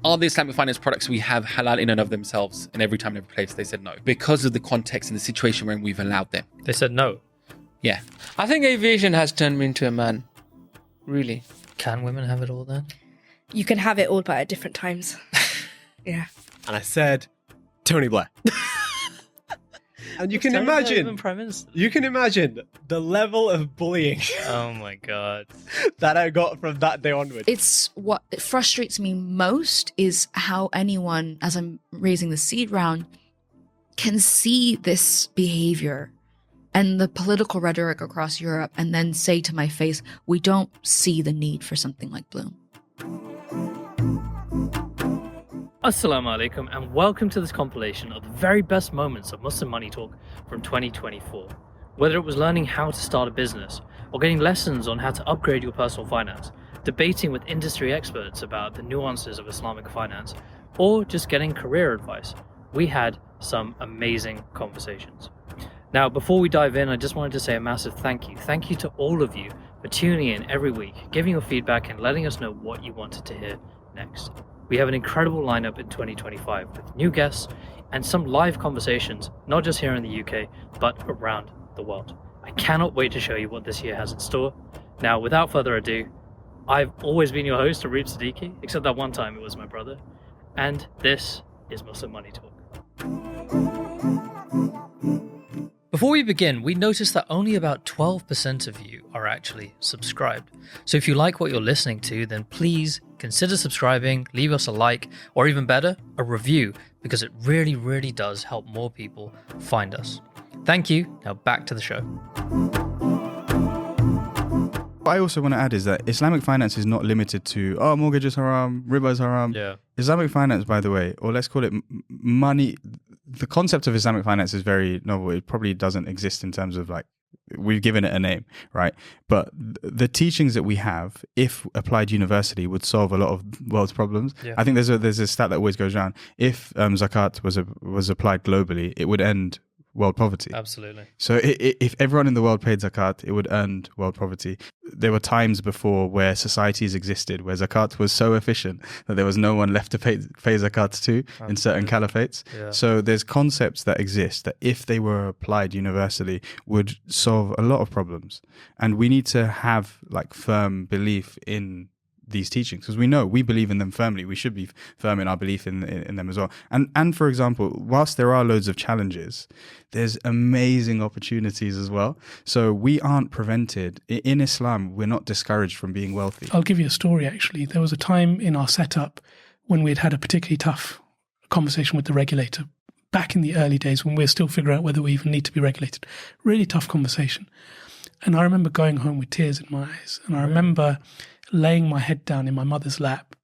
Are the Islamic finance products we have halal in and of themselves? And every time and every place they said no. Because of the context and the situation when we've allowed them. They said no. Yeah. I think aviation has turned me into a man. Really. Can women have it all then? You can have it all, but at different times. Yeah. And I said, Tony Blair. And you can imagine the level of bullying Oh my God. that I got from that day onwards. It's what frustrates me most is how anyone, as I'm raising the seed round, can see this behavior and the political rhetoric across Europe and then say to my face, we don't see the need for something like Bloom. Assalamu alaikum and welcome to this compilation of the very best moments of Muslim Money Talk from 2024. Whether it was learning how to start a business or getting lessons on how to upgrade your personal finance, debating with industry experts about the nuances of Islamic finance, or just getting career advice, we had some amazing conversations. Now, before we dive in, I just wanted to say a massive thank you. Thank you to all of you for tuning in every week, giving your feedback and letting us know what you wanted to hear next. We have an incredible lineup in 2025 with new guests and some live conversations, not just here in the UK, but around the world. I cannot wait to show you what this year has in store. Now, without further ado, I've always been your host, Arif Siddiqui, except that one time it was my brother, and this is Muslim Money Talk. Before we begin, we noticed that only about 12% of you are actually subscribed. So if you like what you're listening to, then please consider subscribing, leave us a like, or even better, a review, because it really, really does help more people find us. Thank you. Now back to the show. What I also want to add is that Islamic finance is not limited to, mortgage is haram, riba is haram. Yeah. Islamic finance, by the way, or let's call it money, the concept of Islamic finance is very novel. It probably doesn't exist in terms of like, we've given it a name, right? But the teachings that we have, if applied universally, would solve a lot of world's problems. Yeah. I think there's a stat that always goes around. If zakat was applied globally, it would end world poverty. Absolutely. So if everyone in the world paid zakat, it would end world poverty. There were times before where societies existed where zakat was so efficient that there was no one left to pay zakat to in certain caliphates. Yeah. So there's concepts that exist that if they were applied universally would solve a lot of problems. And we need to have like firm belief in these teachings because we believe in them firmly. We should be firm in our belief in them as well. And for example, whilst there are loads of challenges, there's amazing opportunities as well. So we aren't prevented. In Islam, we're not discouraged from being wealthy. I'll give you a story actually. There was a time in our setup when we'd had a particularly tough conversation with the regulator back in the early days when we were still figuring out whether we even need to be regulated. Really tough conversation. And I remember going home with tears in my eyes. And I remember laying my head down in my mother's lap,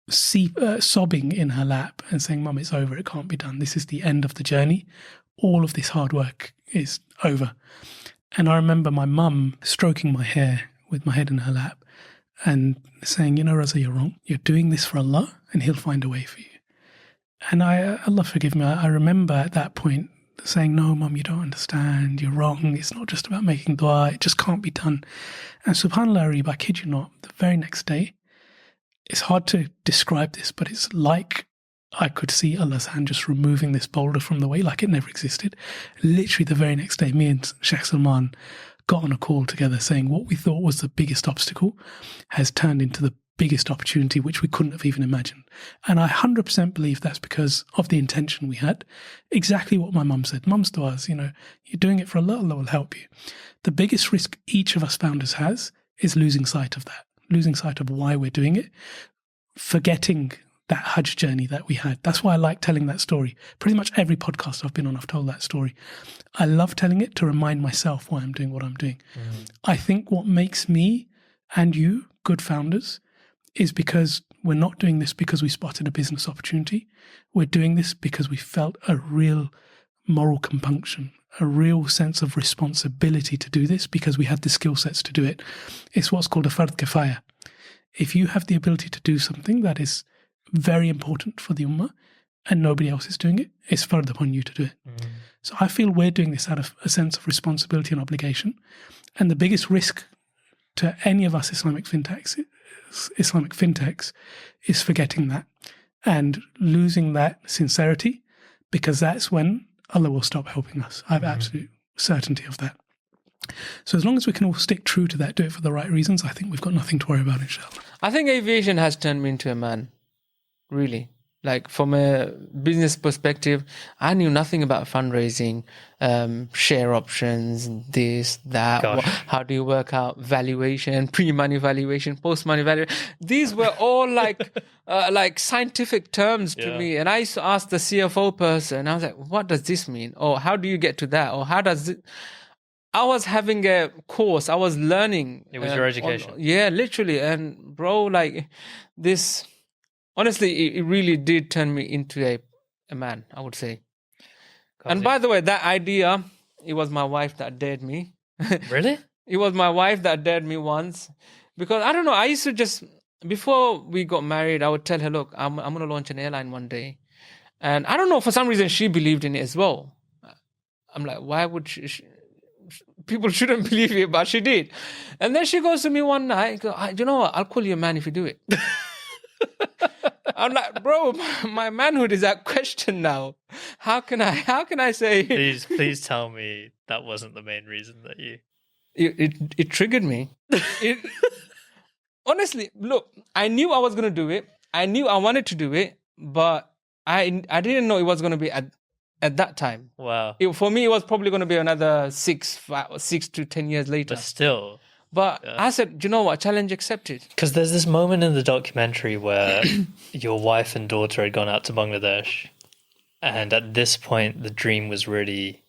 sobbing in her lap and saying, Mum, it's over. It can't be done. This is the end of the journey. All of this hard work is over. And I remember my mum stroking my hair with my head in her lap and saying, Raza, you're wrong. You're doing this for Allah and He'll find a way for you. And Allah forgive me, I remember at that point saying, no, Mum, you don't understand, you're wrong, it's not just about making dua, it just can't be done. And subhanAllah, Arib, I kid you not, the very next day, it's hard to describe this, but it's like I could see Allah's hand just removing this boulder from the way, like it never existed. Literally the very next day, me and Sheikh Salman got on a call together saying what we thought was the biggest obstacle has turned into the biggest opportunity which we couldn't have even imagined. And I 100% believe that's because of the intention we had. Exactly what my mum said. Mum's du'as, you're doing it for Allah, Allah will help you. The biggest risk each of us founders has is losing sight of that, losing sight of why we're doing it, forgetting that Hajj journey that we had. That's why I like telling that story. Pretty much every podcast I've been on, I've told that story. I love telling it to remind myself why I'm doing what I'm doing. I think what makes me and you good founders is because we're not doing this because we spotted a business opportunity. We're doing this because we felt a real moral compunction, a real sense of responsibility to do this because we had the skill sets to do it. It's what's called a fard kifaya. If you have the ability to do something that is very important for the ummah and nobody else is doing it, it's fard upon you to do it. So I feel we're doing this out of a sense of responsibility and obligation. And the biggest risk to any of us Islamic fintechs Islamic fintechs is forgetting that and losing that sincerity, because that's when Allah will stop helping us. I have absolute certainty of that. So as long as we can all stick true to that, do it for the right reasons, I think we've got nothing to worry about, inshallah. I think aviation has turned me into a man, really. Like, from a business perspective, I knew nothing about fundraising, share options, this, that. How do you work out valuation, pre-money valuation, post-money valuation? These were all like scientific terms to me. And I used to ask the CFO person, I was like, what does this mean? Or how do you get to that? Or how does it... I was having a course. I was learning. It was your education. Yeah, literally. And bro, like this... Honestly, it really did turn me into a man, I would say. And by the way, that idea, it was my wife that dared me. Really? It was my wife that dared me once. Because, I don't know, I used to just, before we got married, I would tell her, look, I'm going to launch an airline one day. And I don't know, for some reason, she believed in it as well. I'm like, why would she people shouldn't believe it, but she did. And then she goes to me one night, you know what, I'll call you a man if you do it. I'm like, bro, my manhood is at question now. How can I say? Please tell me that wasn't the main reason that you. It triggered me. Honestly, look, I knew I was gonna do it. I knew I wanted to do it, but I didn't know it was gonna be at that time. Wow. For me, it was probably gonna be another 6 to 10 years later. But still. But I said, you know what, challenge accepted. Because there's this moment in the documentary where your wife and daughter had gone out to Bangladesh, and at this point, the dream was really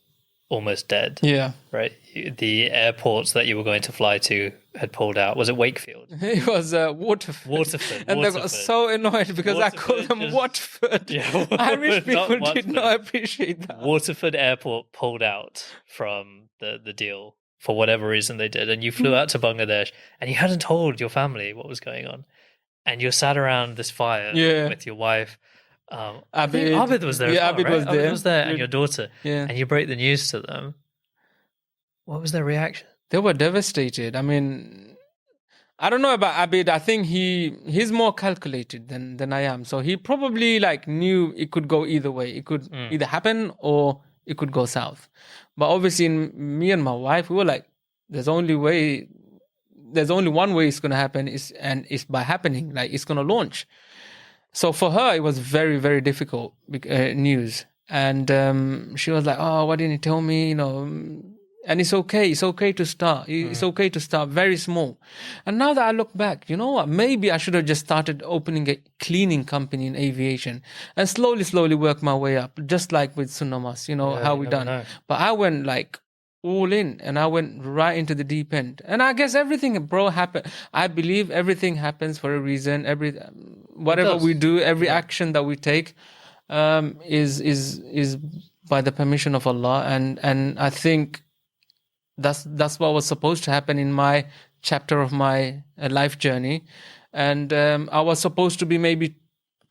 almost dead. Yeah. Right? The airports that you were going to fly to had pulled out. Was it Wakefield? It was Waterford. Waterford. And they got so annoyed because I called them Watford. Yeah, Irish people not did not appreciate that. Waterford Airport pulled out from the deal. For whatever reason they did, and you flew out to Bangladesh, and you hadn't told your family what was going on, and you're sat around this fire with your wife. Abid was there. Yeah, as well, Abid was right? there. Abid was there, and your daughter. Yeah, and you break the news to them. What was their reaction? They were devastated. I mean, I don't know about Abid. I think he's more calculated than I am. So he probably knew it could go either way. It could either happen or it could go south. But obviously, me and my wife, we were like, there's only one way it's going to happen, and it's by happening. Like, it's going to launch. So for her, it was very, very difficult news. And she was like, oh, why didn't you tell me? You know, and it's okay. It's okay to start. It's okay to start very small. And now that I look back, you know what? Maybe I should have just started opening a cleaning company in aviation and slowly work my way up, just like with Sunamas, how we done. Know. But I went all in, and I went right into the deep end. And I guess everything, bro, happened. I believe everything happens for a reason. Whatever we do, every action that we take, is by the permission of Allah. And I think that's what was supposed to happen in my chapter of my life journey. And I was supposed to be maybe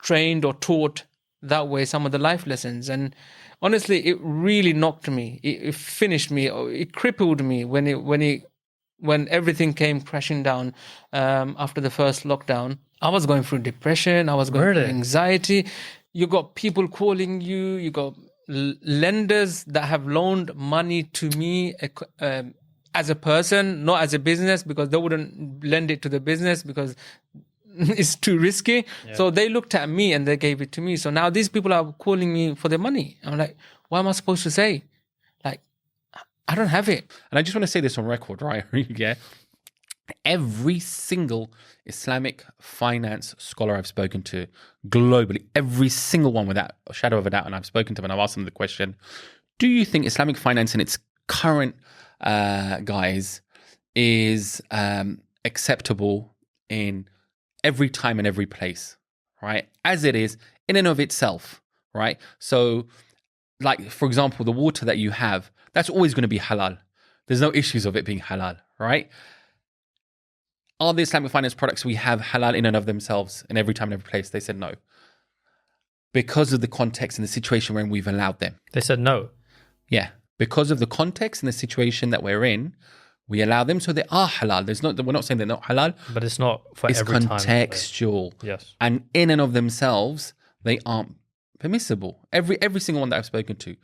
trained or taught that way some of the life lessons. And honestly, it really knocked me. It finished me. It crippled me when everything came crashing down after the first lockdown. I was going through depression. I was going through anxiety. You got people calling you. You got lenders that have loaned money to me as a person, not as a business, because they wouldn't lend it to the business because it's too risky. Yeah. So they looked at me and they gave it to me. So now these people are calling me for their money. I'm like, what am I supposed to say? Like, I don't have it. And I just want to say this on record, right? Yeah. Every single Islamic finance scholar I've spoken to globally, every single one without a shadow of a doubt, and I've spoken to them and I've asked them the question, do you think Islamic finance in its current guise is acceptable in every time and every place, right? As it is in and of itself, right? So, like, for example, the water that you have, that's always going to be halal. There's no issues of it being halal, right? Are the Islamic finance products we have halal in and of themselves in every time and every place? They said no. Because of the context and the situation wherein we've allowed them. They said no? Yeah. Because of the context and the situation that we're in, We allow them, so they are halal. We're not saying they're not halal. But it's not for It's every time. contextual. Yes. And in and of themselves, they aren't permissible. Every single one that I've spoken to.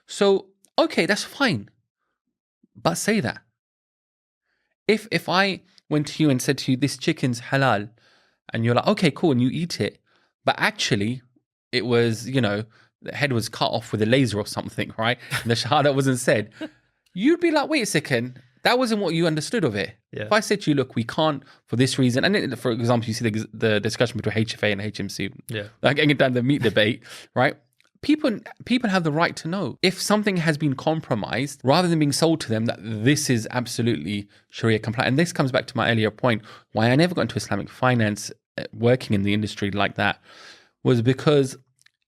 So, okay, that's fine. But say that. If I went to you and said to you, this chicken's halal, and you're like, okay, cool, and you eat it, but actually it was, the head was cut off with a laser or something, right? And the shahada wasn't said. You'd be like, wait a second, that wasn't what you understood of it. Yeah. If I said to you, look, we can't for this reason, and for example, you see the discussion between HFA and HMC, like getting down the meat debate, right? People have the right to know if something has been compromised, rather than being sold to them that this is absolutely Sharia compliant. And this comes back to my earlier point, why I never got into Islamic finance, working in the industry like that, was because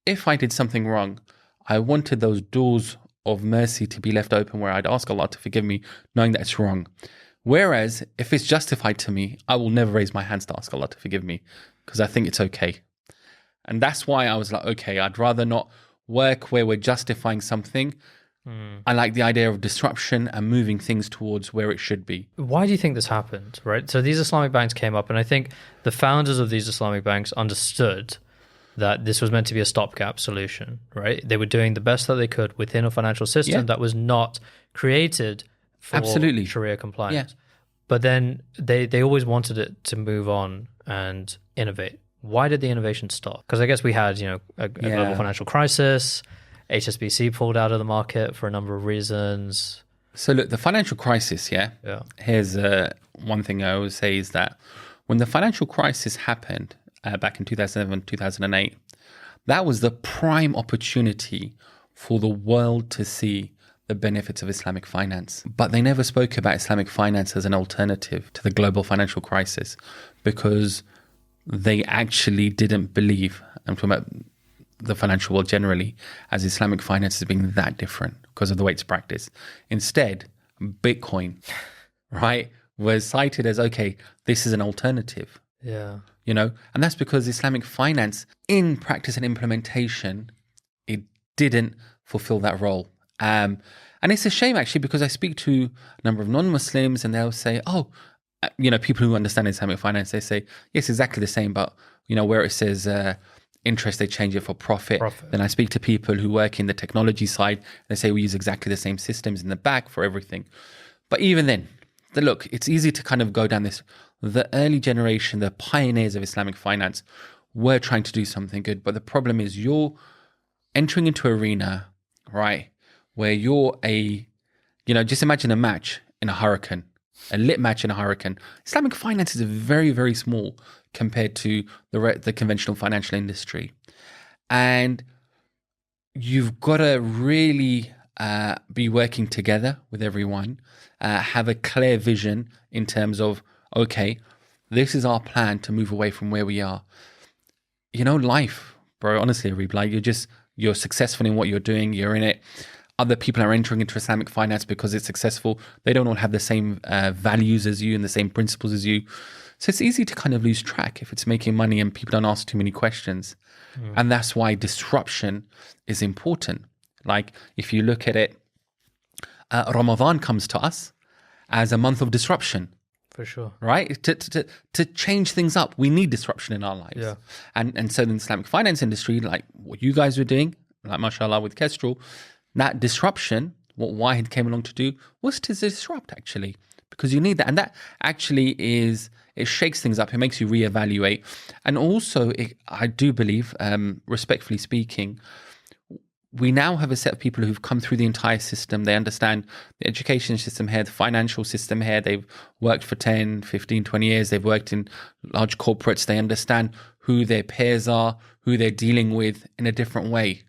if I did something wrong, I wanted those doors of mercy to be left open where I'd ask Allah to forgive me, knowing that it's wrong. Whereas if it's justified to me, I will never raise my hands to ask Allah to forgive me because I think it's okay. And that's why I was like, okay, I'd rather not work where we're justifying something. I like the idea of disruption and moving things towards where it should be. Why do you think this happened, right? So these Islamic banks came up, and I think the founders of these Islamic banks understood that this was meant to be a stopgap solution, right? They were doing the best that they could within a financial system that was not created for Sharia compliance. But then they always wanted it to move on and innovate. Why did the innovation stop? Because I guess we had, a global financial crisis. HSBC pulled out of the market for a number of reasons. So look, the financial crisis, here's one thing I always say is that when the financial crisis happened back in 2007, 2008, that was the prime opportunity for the world to see the benefits of Islamic finance. But they never spoke about Islamic finance as an alternative to the global financial crisis because they actually didn't believe, I'm talking about the financial world generally, as Islamic finance as being that different because of the way it's practiced. Instead, Bitcoin, right, was cited as, okay, this is an alternative. Yeah. And that's because Islamic finance in practice and implementation, it didn't fulfill that role. And it's a shame actually, because I speak to a number of non-Muslims and they'll say, people who understand Islamic finance, they say, yes, exactly the same, but, where it says interest, they change it for profit. Then I speak to people who work in the technology side, they say we use exactly the same systems in the back for everything. But even then, look, it's easy to kind of go down this. The early generation, the pioneers of Islamic finance were trying to do something good. But the problem is you're entering into an arena, right, where you're just imagine a match in a hurricane, a lit match in a hurricane. Islamic finance is very, very small compared to the conventional financial industry. And you've got to really be working together with everyone, have a clear vision in terms of, okay, this is our plan to move away from where we are. Life, bro, honestly, Arib, like you're successful in what you're doing, you're in it. Other people are entering into Islamic finance because it's successful. They don't all have the same values as you and the same principles as you. So it's easy to kind of lose track if it's making money and people don't ask too many questions. And that's why disruption is important. Like if you look at it, Ramadan comes to us as a month of disruption. For sure. Right? To change things up, we need disruption in our lives. Yeah. And so in the Islamic finance industry, like what you guys were doing, like mashallah with Kestrl, that disruption, what Wahid came along to do was to disrupt actually, because you need that. And that actually it shakes things up. It makes you reevaluate. And also, I do believe, respectfully speaking, we now have a set of people who've come through the entire system. They understand the education system here, the financial system here. They've worked for 10, 15, 20 years. They've worked in large corporates. They understand who their peers are, who they're dealing with in a different way.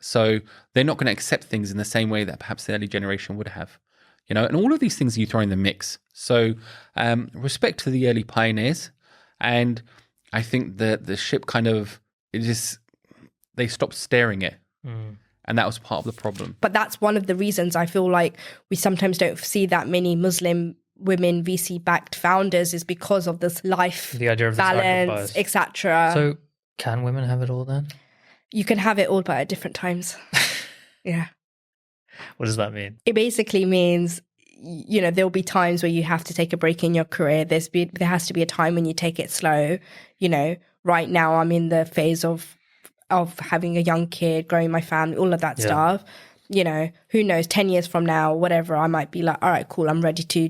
So they're not going to accept things in the same way that perhaps the early generation would have. And all of these things you throw in the mix. So respect to the early pioneers. And I think that the ship they stopped staring it. And that was part of the problem. But that's one of the reasons I feel like we sometimes don't see that many Muslim women VC-backed founders is because of this life the idea of balance, etc. So can women have it all then? You can have it all, but at different times. Yeah. What does that mean? It basically means you know, there'll be times where you have to take a break in your career. There has to be a time when you take it slow. You know, right now I'm in the phase of having a young kid, growing my family, all of that stuff. You know, who knows, 10 years from now, whatever, I might be like, all right, cool, I'm ready to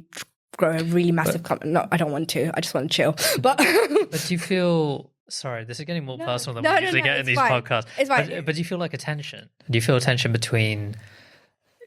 grow a really massive company. No, I don't want to. I just want to chill. But But do you feel... Sorry, this is getting more personal than we usually get in these podcasts. It's fine. But do you feel like a tension? Do you feel a tension between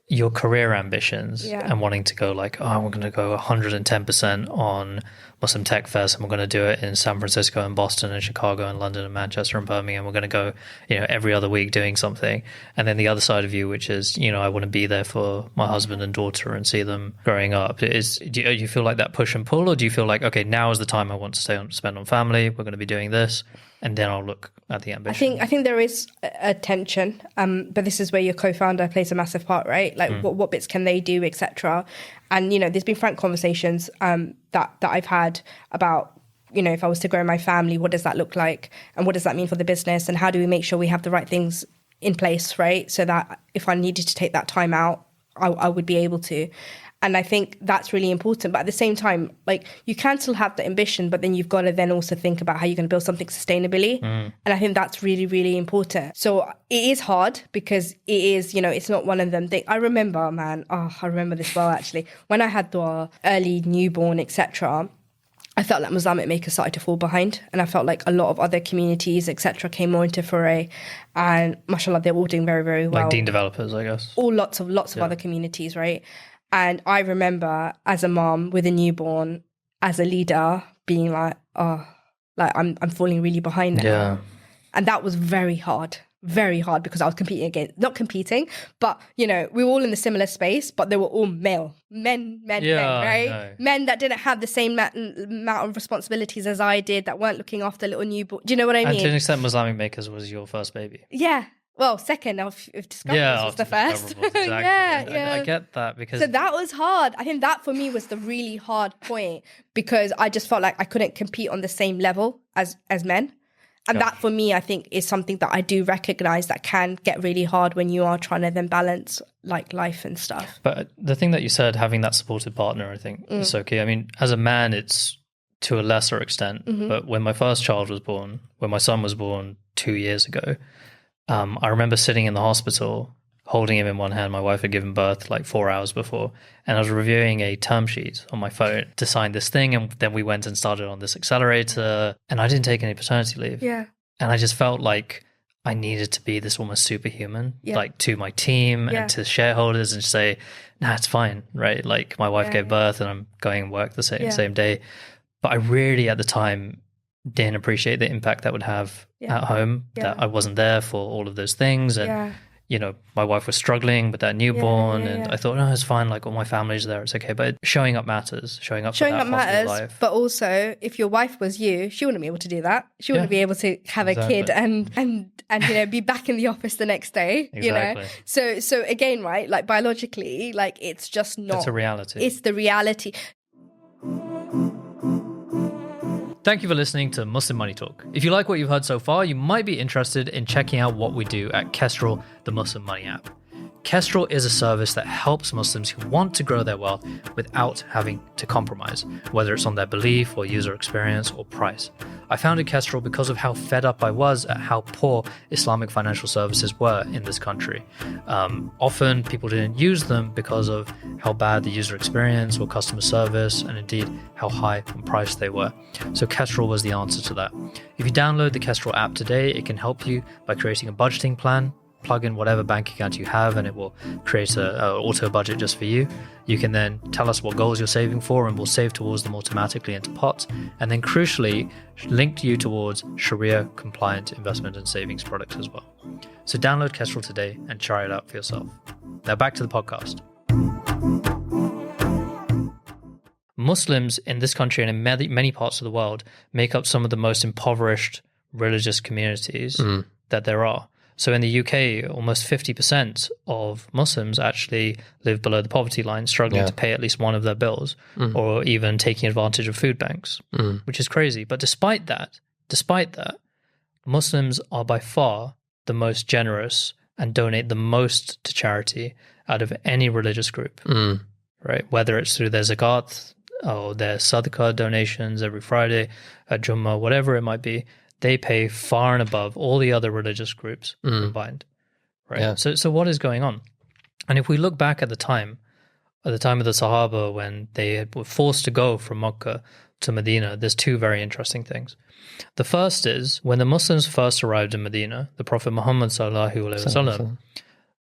your career ambitions and wanting to go like, oh, I'm going to go 110% on Muslim Tech Fest, and we're going to do it in San Francisco and Boston and Chicago and London and Manchester and Birmingham. We're going to go, you know, every other week doing something. And then the other side of you, which is, you know, I want to be there for my husband and daughter and see them growing up. Do you feel like that push and pull, or do you feel like, okay, now is the time I want to spend on family. We're going to be doing this, and then I'll look at the ambition? I think there is a tension, but this is where your co-founder plays a massive part, right? Like what bits can they do, etc. And, you know, there's been frank conversations that I've had about, you know, if I was to grow my family, what does that look like? And what does that mean for the business? And how do we make sure we have the right things in place, right? So that if I needed to take that time out, I would be able to. And I think that's really important. But at the same time, like, you can still have the ambition, but then you've got to then also think about how you're going to build something sustainably. And I think that's really, really important. So it is hard because it is, you know, it's not one of them things. I remember, man, I remember this well, actually. When I had the early newborn, etc., I felt like Islamic makers started to fall behind. And I felt like a lot of other communities, etc., came more into foray. And mashallah, they're all doing very, very well. Like Deen developers, I guess. All lots of other communities, right? And I remember as a mom with a newborn, as a leader, being like, oh, like I'm falling really behind now. Yeah. And that was very hard because I was not competing, but, you know, we were all in the similar space, but they were all men, right? No. Men that didn't have the same amount of responsibilities as I did, that weren't looking after little newborn. Do you know what I mean? And to an extent, Islamic Makers was your first baby. Yeah. Well, second, if Discoveries was the first. Exactly. Yeah. I get that because... So that was hard. I think that for me was the really hard point, because I just felt like I couldn't compete on the same level as men. And that for me, I think, is something that I do recognize that can get really hard when you are trying to then balance like life and stuff. But the thing that you said, having that supportive partner, I think is so key. I mean, as a man, it's to a lesser extent. But when my first child was born, when my son was born 2 years ago, I remember sitting in the hospital, holding him in one hand. My wife had given birth like 4 hours before, and I was reviewing a term sheet on my phone to sign this thing. And then we went and started on this accelerator, and I didn't take any paternity leave. Yeah. And I just felt like I needed to be this almost superhuman, like to my team and to shareholders, and say, nah, it's fine, right? Like my wife gave birth and I'm going and work the same day. But I really at the time didn't appreciate the impact that would have at home, that I wasn't there for all of those things. And, you know, my wife was struggling with that newborn, and I thought, no, it's fine. Like all my family's there. It's okay. But showing up matters, showing up matters. Life. But also, if your wife was you, she wouldn't be able to do that. She wouldn't be able to have a kid and you know, be back in the office the next day, you know? So again, right, like biologically, like it's just not. It's a reality. It's the reality. Thank you for listening to Muslim Money Talk. If you like what you've heard so far, you might be interested in checking out what we do at Kestrl, the Muslim Money app. Kestrl is a service that helps Muslims who want to grow their wealth without having to compromise, whether it's on their belief or user experience or price. I founded Kestrl because of how fed up I was at how poor Islamic financial services were in this country. Often people didn't use them because of how bad the user experience or customer service, and indeed how high on price they were. So Kestrl was the answer to that. If you download the Kestrl app today, it can help you by creating a budgeting plan. Plug in whatever bank account you have and it will create an auto budget just for you. You can then tell us what goals you're saving for, and we'll save towards them automatically into pots, and then crucially link you towards Sharia compliant investment and savings products as well. So download Kestrl today and try it out for yourself. Now back to the podcast. Muslims in this country and in many parts of the world make up some of the most impoverished religious communities that there are. So in the UK, almost 50% of Muslims actually live below the poverty line, struggling to pay at least one of their bills, or even taking advantage of food banks, which is crazy. But despite that, Muslims are by far the most generous and donate the most to charity out of any religious group. right? Whether it's through their zakat or their sadaqah donations every Friday at Jummah, whatever it might be, they pay far and above all the other religious groups combined, right? Yeah. So what is going on? And if we look back at the time of the Sahaba, when they were forced to go from Mecca to Medina, there's two very interesting things. The first is, when the Muslims first arrived in Medina, the Prophet Muhammad sallallahu alaihi wasallam,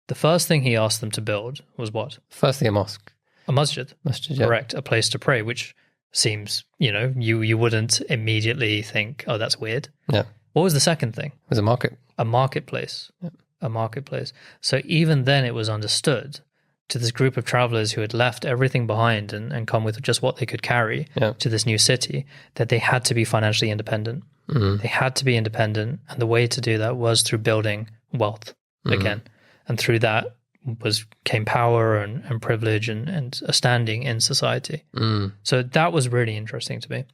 the first thing he asked them to build was what? Firstly, a mosque. A masjid. Masjid, yeah. Correct. A place to pray, which seems, you wouldn't immediately think, oh, that's weird. Yeah. What was the second thing? It was a market. A marketplace. Yep. A marketplace. So even then it was understood to this group of travelers who had left everything behind and come with just what they could carry to this new city, that they had to be financially independent. They had to be independent. And the way to do that was through building wealth again. And through that came power and privilege and a standing in society. So that was really interesting to me.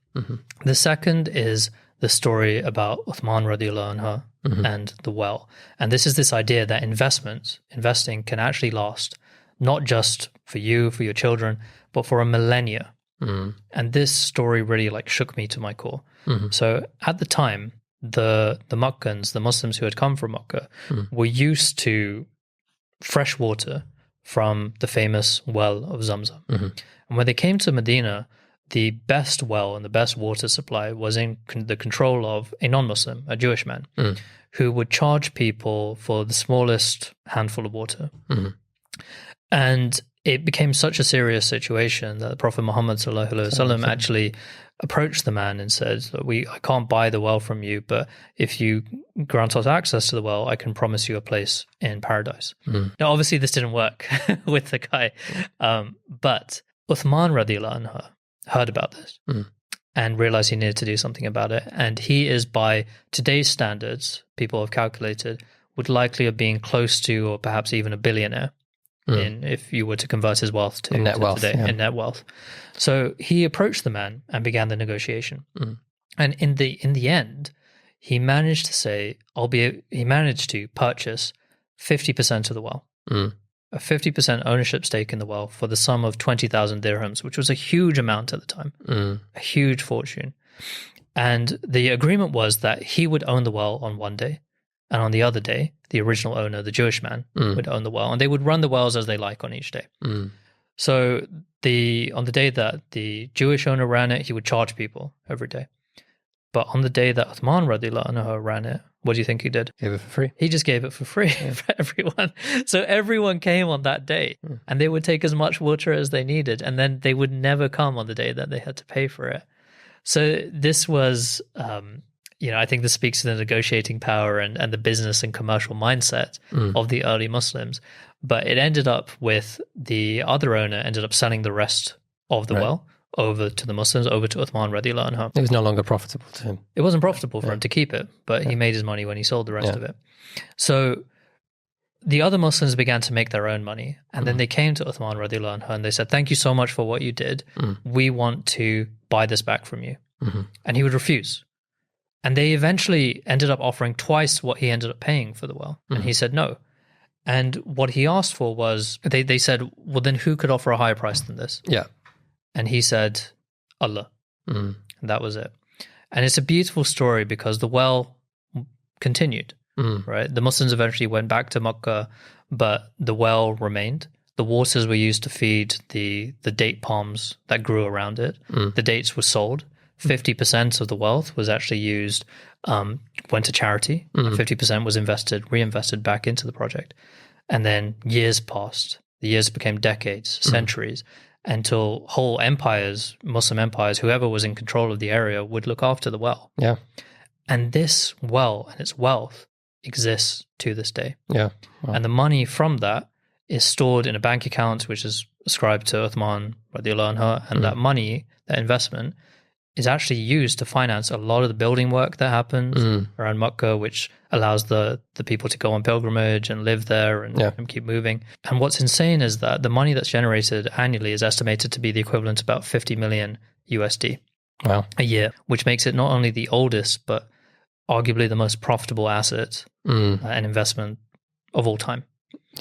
The second is the story about Uthman radiallahu anhu and the well. And this is this idea that investing can actually last not just for you, for your children, but for a millennia. And this story really shook me to my core. So at the time, the Meccans, the Muslims who had come from Mecca, were used to fresh water from the famous well of Zamzam. And when they came to Medina, the best well and the best water supply was in the control of a non-Muslim, a Jewish man, who would charge people for the smallest handful of water. And it became such a serious situation that the Prophet Muhammad sallallahu alaihi wasallam actually approached the man and said, I can't buy the well from you, but if you grant us access to the well, I can promise you a place in paradise. Now, obviously, this didn't work with the guy, but Uthman radiallahu anhu heard about this and realized he needed to do something about it. And he is, by today's standards, people have calculated, would likely have been close to or perhaps even a billionaire. If you were to convert his wealth to net wealth, today, in net wealth. So he approached the man and began the negotiation. And in the end, he managed to purchase 50% of the well, a 50% ownership stake in the well for the sum of 20,000 dirhams, which was a huge amount at the time, a huge fortune. And the agreement was that he would own the well on one day, and on the other day, the original owner, the Jewish man, would own the well, and they would run the wells as they like on each day. So on the day that the Jewish owner ran it, he would charge people every day. But on the day that Uthman radiallahu anhu ran it, what do you think he did? Gave it for free. He just gave it for free for everyone. So everyone came on that day, and they would take as much water as they needed, and then they would never come on the day that they had to pay for it. So this was... I think this speaks to the negotiating power and the business and commercial mindset of the early Muslims. But it ended up with the other owner ended up selling the rest of the well over to the Muslims, over to Uthman radiallahu anhu. It was no longer profitable to him. It wasn't profitable for him to keep it, but he made his money when he sold the rest of it. So the other Muslims began to make their own money. And then they came to Uthman radiallahu anhu and they said, thank you so much for what you did. We want to buy this back from you. And he would refuse. And they eventually ended up offering twice what he ended up paying for the well. And he said no. And what he asked for was, they said, well, then who could offer a higher price than this? Yeah. And he said, Allah. And that was it. And it's a beautiful story because the well continued, right? The Muslims eventually went back to Mecca, but the well remained. The waters were used to feed the date palms that grew around it. The dates were sold. 50% of the wealth was actually used, went to charity. 50% was reinvested back into the project. And then years passed. The years became decades, centuries, until whole empires, Muslim empires, whoever was in control of the area would look after the well. Yeah. And this well and its wealth exists to this day. Yeah. Wow. And the money from that is stored in a bank account, which is ascribed to Uthman radiallahu anhu, and that money, that investment, is actually used to finance a lot of the building work that happens around Mecca, which allows the people to go on pilgrimage and live there and keep moving. And what's insane is that the money that's generated annually is estimated to be the equivalent to about 50 million USD a year, which makes it not only the oldest, but arguably the most profitable asset and investment of all time.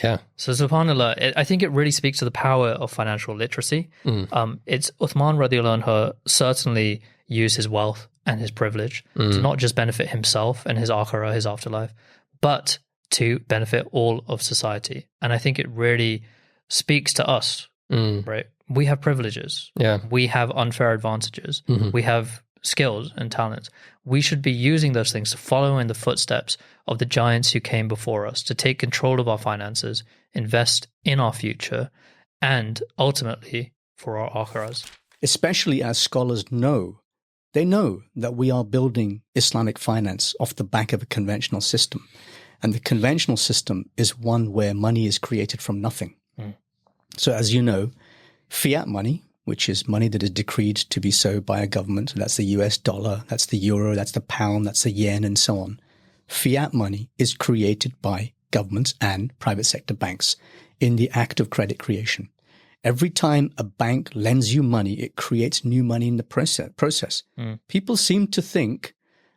Yeah. So subhanAllah, I think it really speaks to the power of financial literacy. It's Uthman radiallahu anhu certainly used his wealth and his privilege to not just benefit himself and his akhirah, his afterlife, but to benefit all of society. And I think it really speaks to us, right? We have privileges. Yeah. We have unfair advantages. We have skills and talents. We should be using those things to follow in the footsteps of the giants who came before us, to take control of our finances, invest in our future, and ultimately for our akhiras. Especially as scholars know, they know that we are building Islamic finance off the back of a conventional system. And the conventional system is one where money is created from nothing. So as you know, fiat money, which is money that is decreed to be so by a government, that's the US dollar, that's the euro, that's the pound, that's the yen, and so on. Fiat money is created by governments and private sector banks in the act of credit creation. Every time a bank lends you money, it creates new money in the process. People seem to think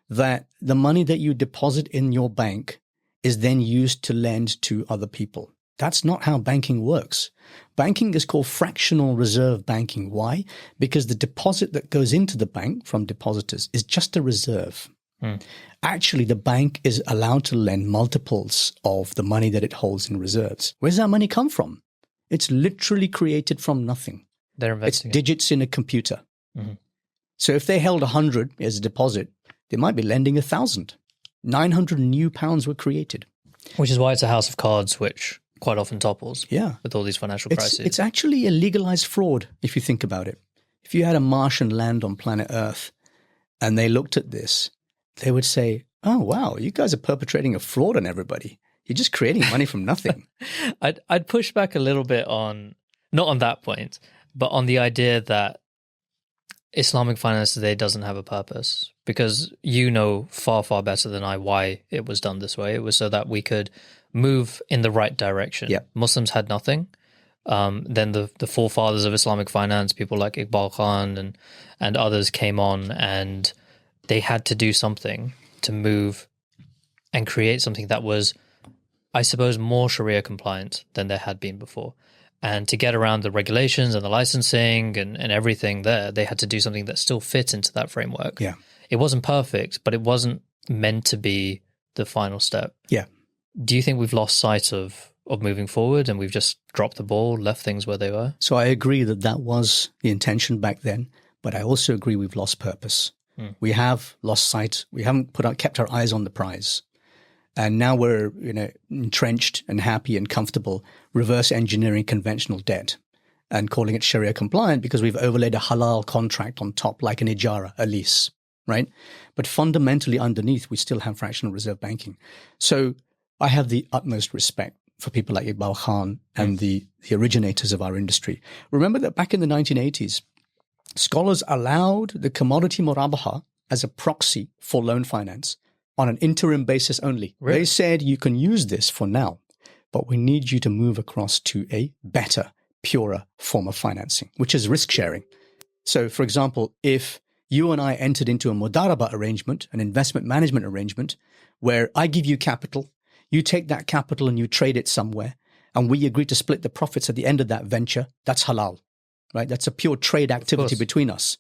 that the money that you deposit in your bank is then used to lend to other people. That's not how banking works. Banking is called fractional reserve banking. Why? Because the deposit that goes into the bank from depositors is just a reserve. Actually, the bank is allowed to lend multiples of the money that it holds in reserves. Where's that money come from? It's literally created from nothing. They're investing. It's digits in a computer. So if they held 100 as a deposit, they might be lending 1,000. 900 new pounds were created. Which is why it's a house of cards, which quite often topples with all these financial crises. It's actually a legalized fraud, if you think about it. If you had a Martian land on planet Earth and they looked at this, they would say, oh, wow, you guys are perpetrating a fraud on everybody. You're just creating money from nothing. I'd push back a little bit on, not on that point, but on the idea that Islamic finance today doesn't have a purpose, because you know far, far better than I why it was done this way. It was so that we could move in the right direction. Muslims had nothing. Then the forefathers of Islamic finance, people like Iqbal Khan and others came on, and they had to do something to move and create something that was, I suppose, more Sharia compliant than there had been before. And to get around the regulations and the licensing and everything there, they had to do something that still fit into that framework. It wasn't perfect, but it wasn't meant to be the final step. Do you think we've lost sight of moving forward and we've just dropped the ball, left things where they were? So I agree that was the intention back then, but I also agree we've lost purpose. We have lost sight. We haven't kept our eyes on the prize. And now we're entrenched and happy and comfortable reverse engineering conventional debt and calling it Sharia compliant because we've overlaid a halal contract on top like an ijara, a lease, right? But fundamentally underneath, we still have fractional reserve banking. So I have the utmost respect for people like Iqbal Khan and the originators of our industry. Remember that back in the 1980s, scholars allowed the commodity murabaha as a proxy for loan finance on an interim basis only. Really? They said you can use this for now, but we need you to move across to a better, purer form of financing, which is risk sharing. So, for example, if you and I entered into a mudaraba arrangement, an investment management arrangement, where I give you capital, you take that capital and you trade it somewhere, and we agree to split the profits at the end of that venture, that's halal, right? That's a pure trade activity between us.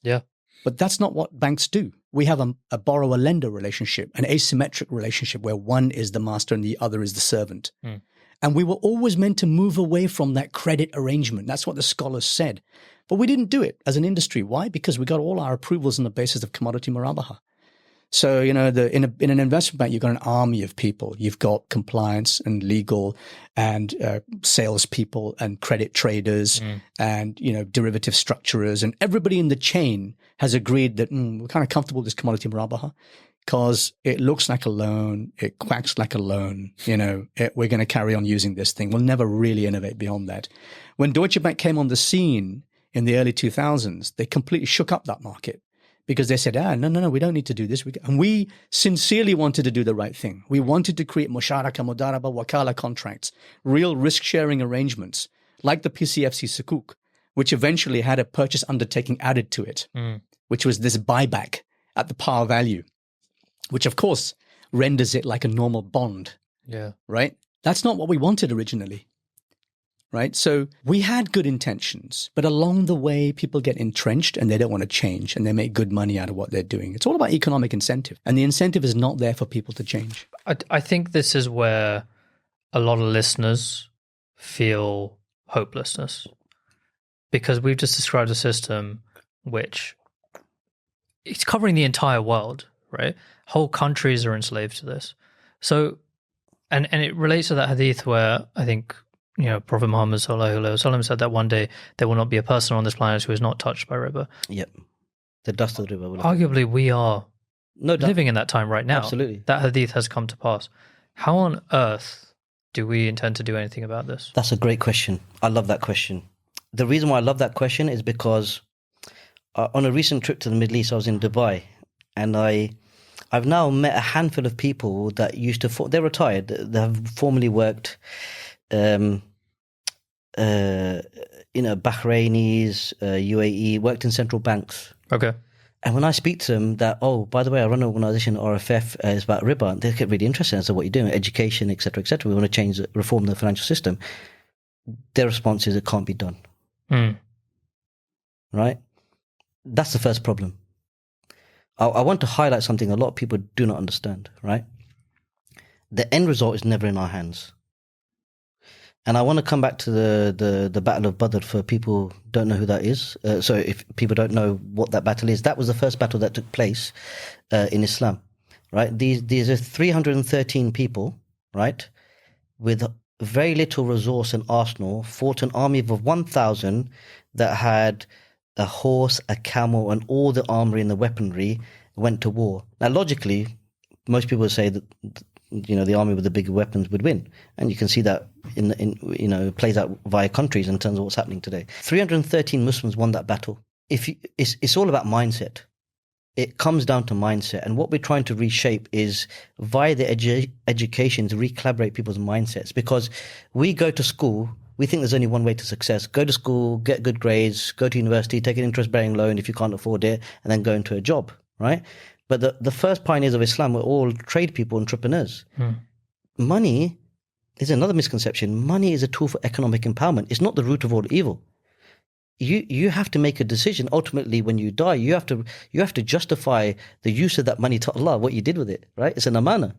But that's not what banks do. We have a borrower-lender relationship, an asymmetric relationship where one is the master and the other is the servant. And we were always meant to move away from that credit arrangement. That's what the scholars said. But we didn't do it as an industry. Why? Because we got all our approvals on the basis of commodity murabaha. So, in an investment bank, you've got an army of people. You've got compliance and legal and salespeople and credit traders and, derivative structurers. And everybody in the chain has agreed that we're kind of comfortable with this commodity murabaha because it looks like a loan. It quacks like a loan. We're going to carry on using this thing. We'll never really innovate beyond that. When Deutsche Bank came on the scene in the early 2000s, they completely shook up that market. Because they said, no, we don't need to do this. And we sincerely wanted to do the right thing. We wanted to create musharaka, mudaraba, wakala contracts, real risk-sharing arrangements, like the PCFC Sukuk, which eventually had a purchase undertaking added to it, which was this buyback at the par value, which of course renders it like a normal bond, right? That's not what we wanted originally, right? So we had good intentions, but along the way, people get entrenched and they don't want to change and they make good money out of what they're doing. It's all about economic incentive, and the incentive is not there for people to change. I think this is where a lot of listeners feel hopelessness, because we've just described a system which it's covering the entire world, right? Whole countries are enslaved to this. So, and it relates to that hadith where I think, Prophet Muhammad sallallahu alaihi wasallam said that one day there will not be a person on this planet who is not touched by riba. Yep. The dust of the riba. Arguably, we are no doubt living in that time right now. Absolutely. That hadith has come to pass. How on earth do we intend to do anything about this? That's a great question. I love that question. The reason why I love that question is because on a recent trip to the Middle East, I was in Dubai, and I've now met a handful of people that used to, they're retired, they have formerly worked, Bahrainis, UAE, worked in central banks. Okay. And when I speak to them that, by the way, I run an organization, RFF, is about riba, they get really interested as to what you're doing, education, etc., etc. We want to reform the financial system. Their response is it can't be done. Right? That's the first problem. I want to highlight something a lot of people do not understand, right? The end result is never in our hands. And I want to come back to the Battle of Badr for people who don't know who that is. So if people don't know what that battle is, that was the first battle that took place in Islam, right? These are 313 people, right, with very little resource and arsenal, fought an army of 1,000 that had a horse, a camel, and all the armory and the weaponry went to war. Now, logically, most people would say that the army with the bigger weapons would win, and you can see that in plays out via countries in terms of what's happening today. 313 Muslims won that battle. It's all about mindset. It comes down to mindset, and what we're trying to reshape is via the education to recollaborate people's mindsets. Because we go to school, we think there's only one way to success: go to school, get good grades, go to university, take an interest-bearing loan if you can't afford it, and then go into a job, right? But the first pioneers of Islam were all trade people, entrepreneurs. Money is another misconception. Money is a tool for economic empowerment. It's not the root of all evil. You have to make a decision. Ultimately, when you die, you have to justify the use of that money to Allah, what you did with it, right? It's an amana,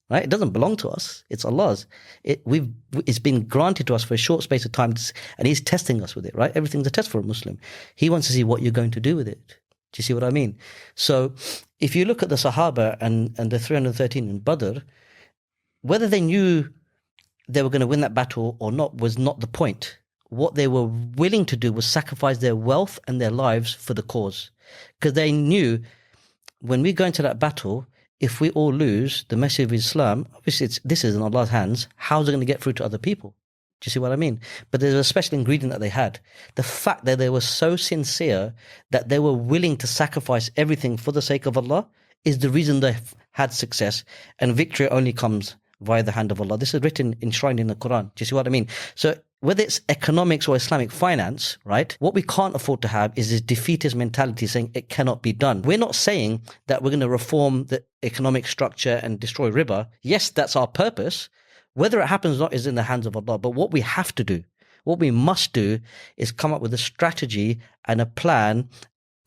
right? It doesn't belong to us. It's Allah's. It's been granted to us for a short space of time, and He's testing us with it, right? Everything's a test for a Muslim. He wants to see what you're going to do with it. Do you see what I mean? So if you look at the Sahaba and the 313 in Badr, whether they knew they were going to win that battle or not was not the point. What they were willing to do was sacrifice their wealth and their lives for the cause. Because they knew when we go into that battle, if we all lose, the message of Islam, obviously this is in Allah's hands, how's it going to get through to other people? Do you see what I mean? But there's a special ingredient that they had. The fact that they were so sincere that they were willing to sacrifice everything for the sake of Allah is the reason they had success. And victory only comes via the hand of Allah. This is written, enshrined in the Quran. Do you see what I mean? So whether it's economics or Islamic finance, right, what we can't afford to have is this defeatist mentality saying it cannot be done. We're not saying that we're going to reform the economic structure and destroy riba. Yes, that's our purpose. Whether it happens or not is in the hands of Allah. But what we have to do, what we must do, is come up with a strategy and a plan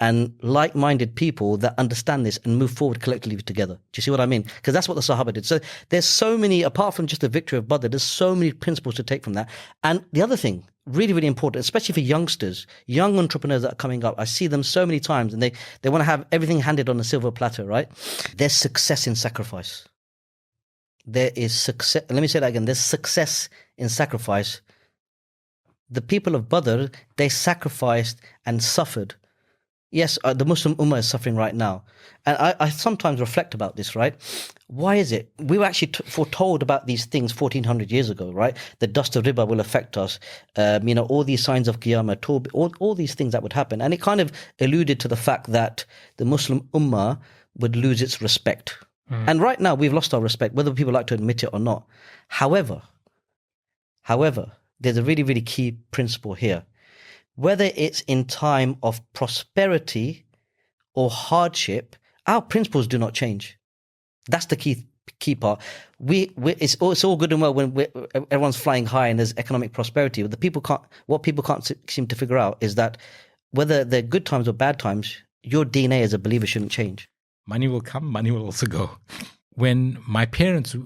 and like-minded people that understand this and move forward collectively together. Do you see what I mean? Because that's what the Sahaba did. So there's so many, apart from just the victory of Badr, there's so many principles to take from that. And the other thing, really, really important, especially for youngsters, young entrepreneurs that are coming up, I see them so many times and they want to have everything handed on a silver platter, right? There's success in sacrifice. There is success. Let me say that again. There's success in sacrifice. The people of Badr, they sacrificed and suffered. Yes, the Muslim Ummah is suffering right now. And I sometimes reflect about this, right? Why is it? We were actually foretold about these things 1400 years ago, right? The dust of riba will affect us. All these signs of Qiyamah, all these things that would happen. And it kind of alluded to the fact that the Muslim Ummah would lose its respect. And right now, we've lost our respect, whether people like to admit it or not. However, there's a really, really key principle here. Whether it's in time of prosperity or hardship, our principles do not change. That's the key keep our. It's all good and well when everyone's flying high and there's economic prosperity. But what people can't seem to figure out is that whether they're good times or bad times, your DNA as a believer shouldn't change. Money will come, money will also go. When my parents,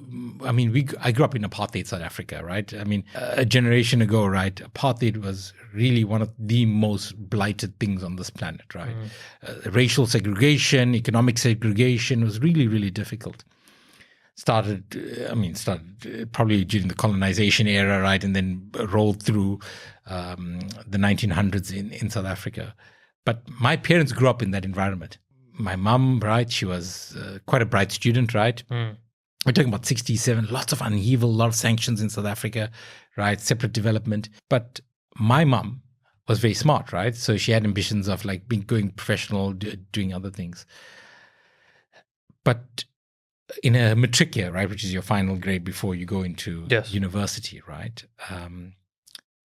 I grew up in apartheid South Africa, right? I mean, a generation ago, right? Apartheid was really one of the most blighted things on this planet, right? Racial segregation, economic segregation was really, really difficult. Started probably during the colonization era, right? And then rolled through the 1900s in South Africa. But my parents grew up in that environment. My mum, right, she was quite a bright student, right? We're talking about 67, lots of upheaval, a lot of sanctions in South Africa, right? Separate development. But my mum was very smart, right? So she had ambitions of like going professional, doing other things. But in a matric year, right, which is your final grade before you go into university, right?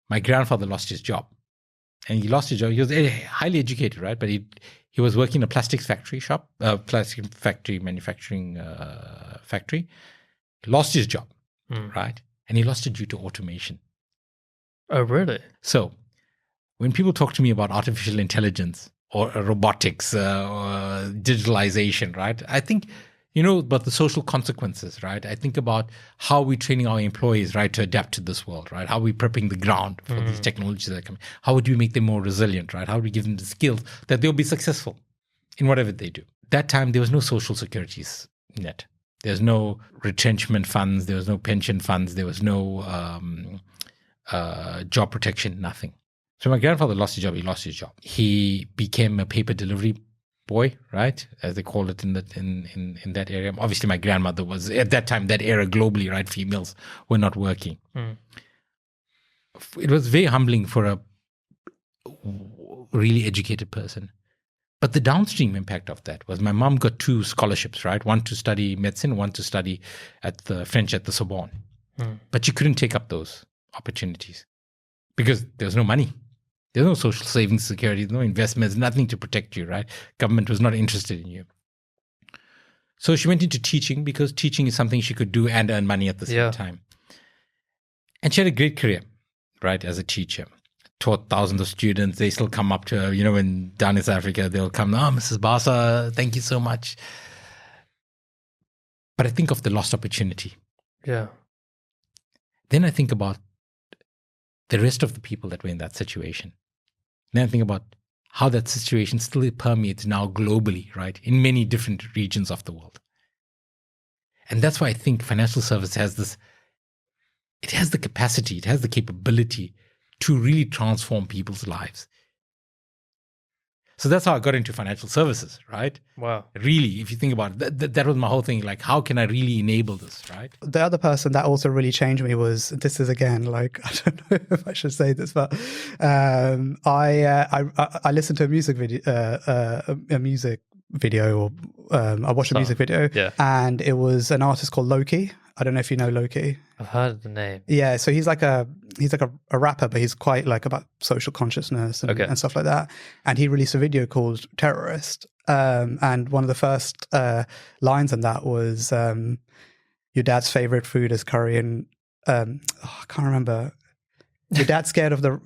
My grandfather lost his job. And he lost his job. He was highly educated, right? But he was working in a plastics factory manufacturing factory. He lost his job, right? And he lost it due to automation. Oh, really? So when people talk to me about artificial intelligence or robotics or digitalization, right? I think, about the social consequences, right? I think about how we're training our employees, right, to adapt to this world, right? How are we prepping the ground for these technologies that are coming? How would we make them more resilient, right? How would we give them the skills that they'll be successful in whatever they do? That time, there was no social securities net. There's no retrenchment funds. There was no pension funds. There was no job protection, nothing. So my grandfather lost his job. He lost his job. He became a paper delivery boy, right, as they call it in that area. Obviously, my grandmother was at that time, that era globally, right? Females were not working. It was very humbling for a really educated person. But the downstream impact of that was my mom got 2 scholarships, right? One to study medicine, one to study at the French at the Sorbonne. But she couldn't take up those opportunities because there was no money. There's no social savings security, no investments, nothing to protect you, right? Government was not interested in you. So she went into teaching because teaching is something she could do and earn money at the same time. And she had a great career, right, as a teacher. Taught thousands of students. They still come up to her, when down in South Africa, they'll come, Mrs. Basa, thank you so much. But I think of the lost opportunity. Yeah. Then I think about the rest of the people that were in that situation. Then I think about how that situation still permeates now globally, right, in many different regions of the world. And that's why I think financial service has it has the capacity, it has the capability to really transform people's lives. So that's how I got into financial services, right? Wow. Really, if you think about it, that was my whole thing. Like, how can I really enable this, right? The other person that also really changed me was, this is again, like, I don't know if I should say this, but I listened to a music video, or I watched a music video, and it was an artist called Loki. I don't know if you know Loki. I've heard of the name. Yeah, so he's like a rapper, but he's quite like about social consciousness and stuff like that. And he released a video called Terrorist. And one of the first lines in that was, your dad's favorite food is curry and I can't remember. Your dad's scared of the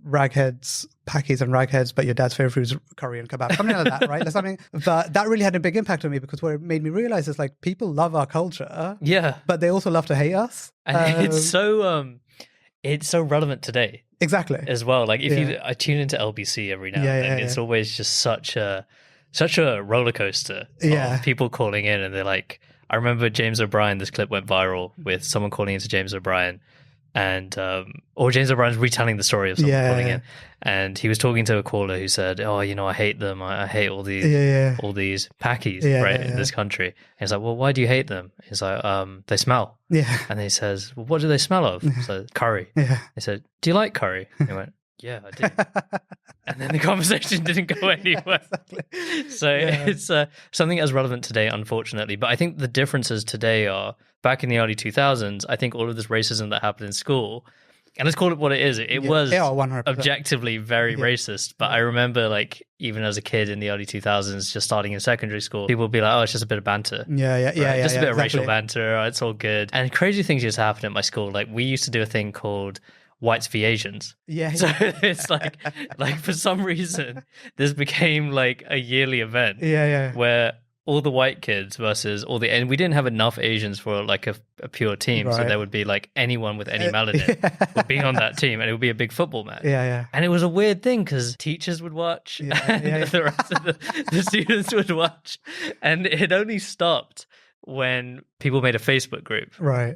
ragheads, packies and ragheads, but your dad's favorite food is curry and kebab. Something like that, right? That's something. But that really had a big impact on me, because what it made me realize is, like, people love our culture, but they also love to hate us. And it's so relevant today. Exactly. As well. Like, I tune into LBC every now and then. It's always just such a roller coaster of people calling in, and they're like, I remember James O'Brien, this clip went viral with someone calling into James O'Brien. And or James O'Brien's retelling the story of someone calling in, and he was talking to a caller who said, I hate them. I hate all these packies in this country. And he's like, well, why do you hate them? He's like, they smell. Yeah. And he says, well, what do they smell of? So curry. Yeah. He said, do you like curry? And he went, yeah, I do. And then the conversation didn't go anywhere. Exactly. So it's something as relevant today, unfortunately. But I think the differences today are, back in the early 2000s, I think all of this racism that happened in school, And let's call it what it is. It was 100%. objectively very racist. But I remember, like, even as a kid in the early 2000s, just starting in secondary school, people would be like, oh, it's just a bit of banter. Just a bit of racial banter. It's all good. And crazy things used to happen at my school. Like, we used to do a thing called whites v Asians. So it's like for some reason, this became like a yearly event. Where all the white kids versus all the, and we didn't have enough Asians for like a pure team. So there would be like anyone with any melanin would be on that team, and it would be a big football match. And it was a weird thing because teachers would watch and the rest of the students would watch. And it only stopped when people made a Facebook group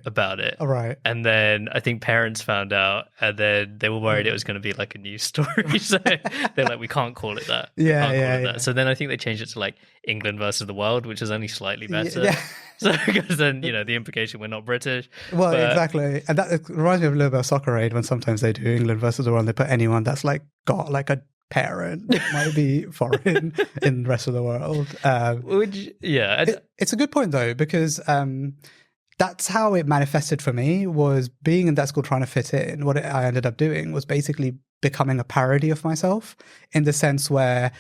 about it. And then I think parents found out, and then they were worried it was going to be like a news story. So they're like, we can't call it that. That. So then I think they changed it to like England versus the world, which is only slightly better. So because then, you know, the implication we're not British. Well, exactly. And that reminds me of a little bit of Soccer Aid when sometimes they do England versus the world, they put anyone that's like got like a parent that might be foreign in the rest of the world. It's a good point though, because that's how it manifested for me, was being in that school trying to fit in. What I ended up doing was basically becoming a parody of myself, in the sense where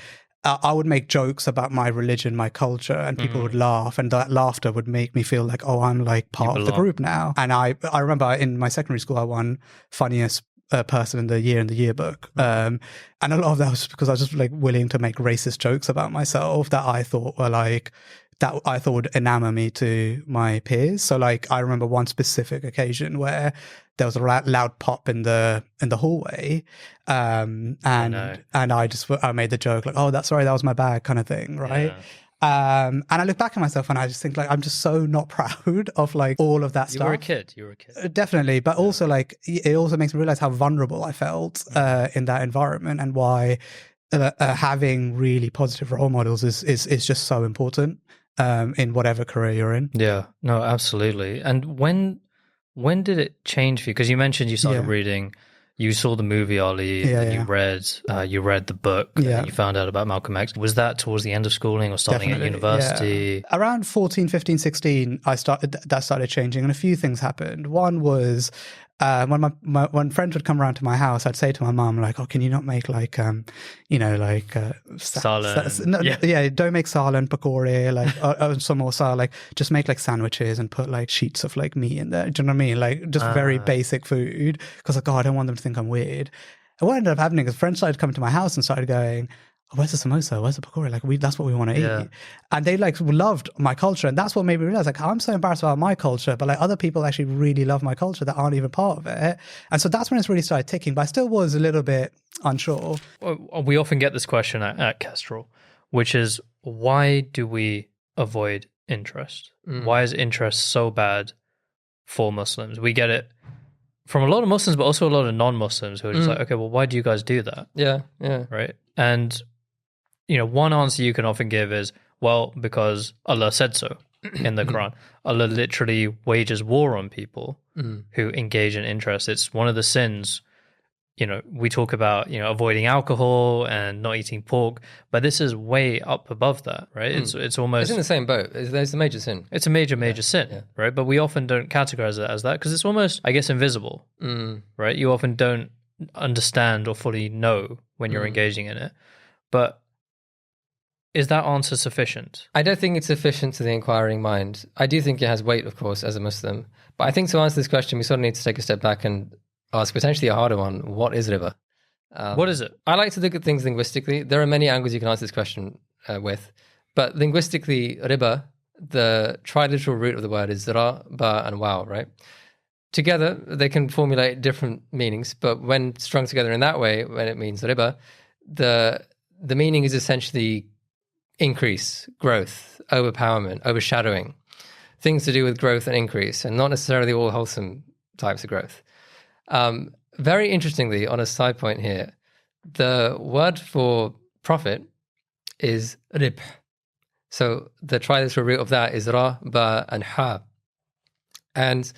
I would make jokes about my religion, my culture, and people would laugh, and that laughter would make me feel like, oh, I'm like part of the group now. And I remember in my secondary school, I won funniest person in the year in the yearbook, and a lot of that was because I was just like willing to make racist jokes about myself that I thought were like, that I thought would enamor me to my peers. So like I remember one specific occasion where there was a loud pop in the hallway, and I made the joke like, oh, that's sorry, that was my bag, kind of thing, right? And I look back at myself and I just think like, I'm just so not proud of like all of that stuff. You were a kid. Definitely. But also like, it also makes me realize how vulnerable I felt in that environment, and why having really positive role models is just so important in whatever career you're in. Yeah, no, absolutely. And when did it change for you? Because you mentioned you started reading. You saw the movie Ali, you read the book, and you found out about Malcolm X. Was that towards the end of schooling or starting at university? Around 14, 15, 16, that started changing, and a few things happened. One was when friends would come around to my house, I'd say to my mum, like, oh, can you not make like, don't make salad and pakore, like, some more salad, like, just make like sandwiches and put like sheets of like meat in there. Do you know what I mean? Like, just very basic food, because like, oh, I don't want them to think I'm weird. And what ended up happening is friends started coming to my house and started going, oh, where's the samosa? Where's the pakora? Like, that's what we want to eat. And they like loved my culture. And that's what made me realize, like, I'm so embarrassed about my culture, but like other people actually really love my culture that aren't even part of it. And so that's when it's really started ticking. But I still was a little bit unsure. We often get this question at Kestrl, which is, why do we avoid interest? Why is interest so bad for Muslims? We get it from a lot of Muslims, but also a lot of non-Muslims who are just like, okay, well, why do you guys do that? Right? And you know, one answer you can often give is, well, because Allah said so in the Quran. Allah literally wages war on people who engage in interest. It's one of the sins. You know, we talk about, you know, avoiding alcohol and not eating pork, but this is way up above that, right? It's almost... It's in the same boat. There's a major sin. It's a major sin, right? But we often don't categorize it as that because it's almost, I guess, invisible, right? You often don't understand or fully know when you're engaging in it. But is that answer sufficient? I don't think it's sufficient to the inquiring mind. I do think it has weight, of course, as a Muslim. But I think to answer this question, we sort of need to take a step back and ask potentially a harder one. What is riba? What is it? I like to look at things linguistically. There are many angles you can answer this question with. But linguistically, riba, the triliteral root of the word is ra, ba, and waw, right? Together, they can formulate different meanings. But when strung together in that way, when it means riba, the meaning is essentially increase, growth, overpowerment, overshadowing, things to do with growth and increase, and not necessarily all wholesome types of growth. Very interestingly, on a side point here, the word for profit is rib. So the triliteral root of that is ra, ba, and ha. And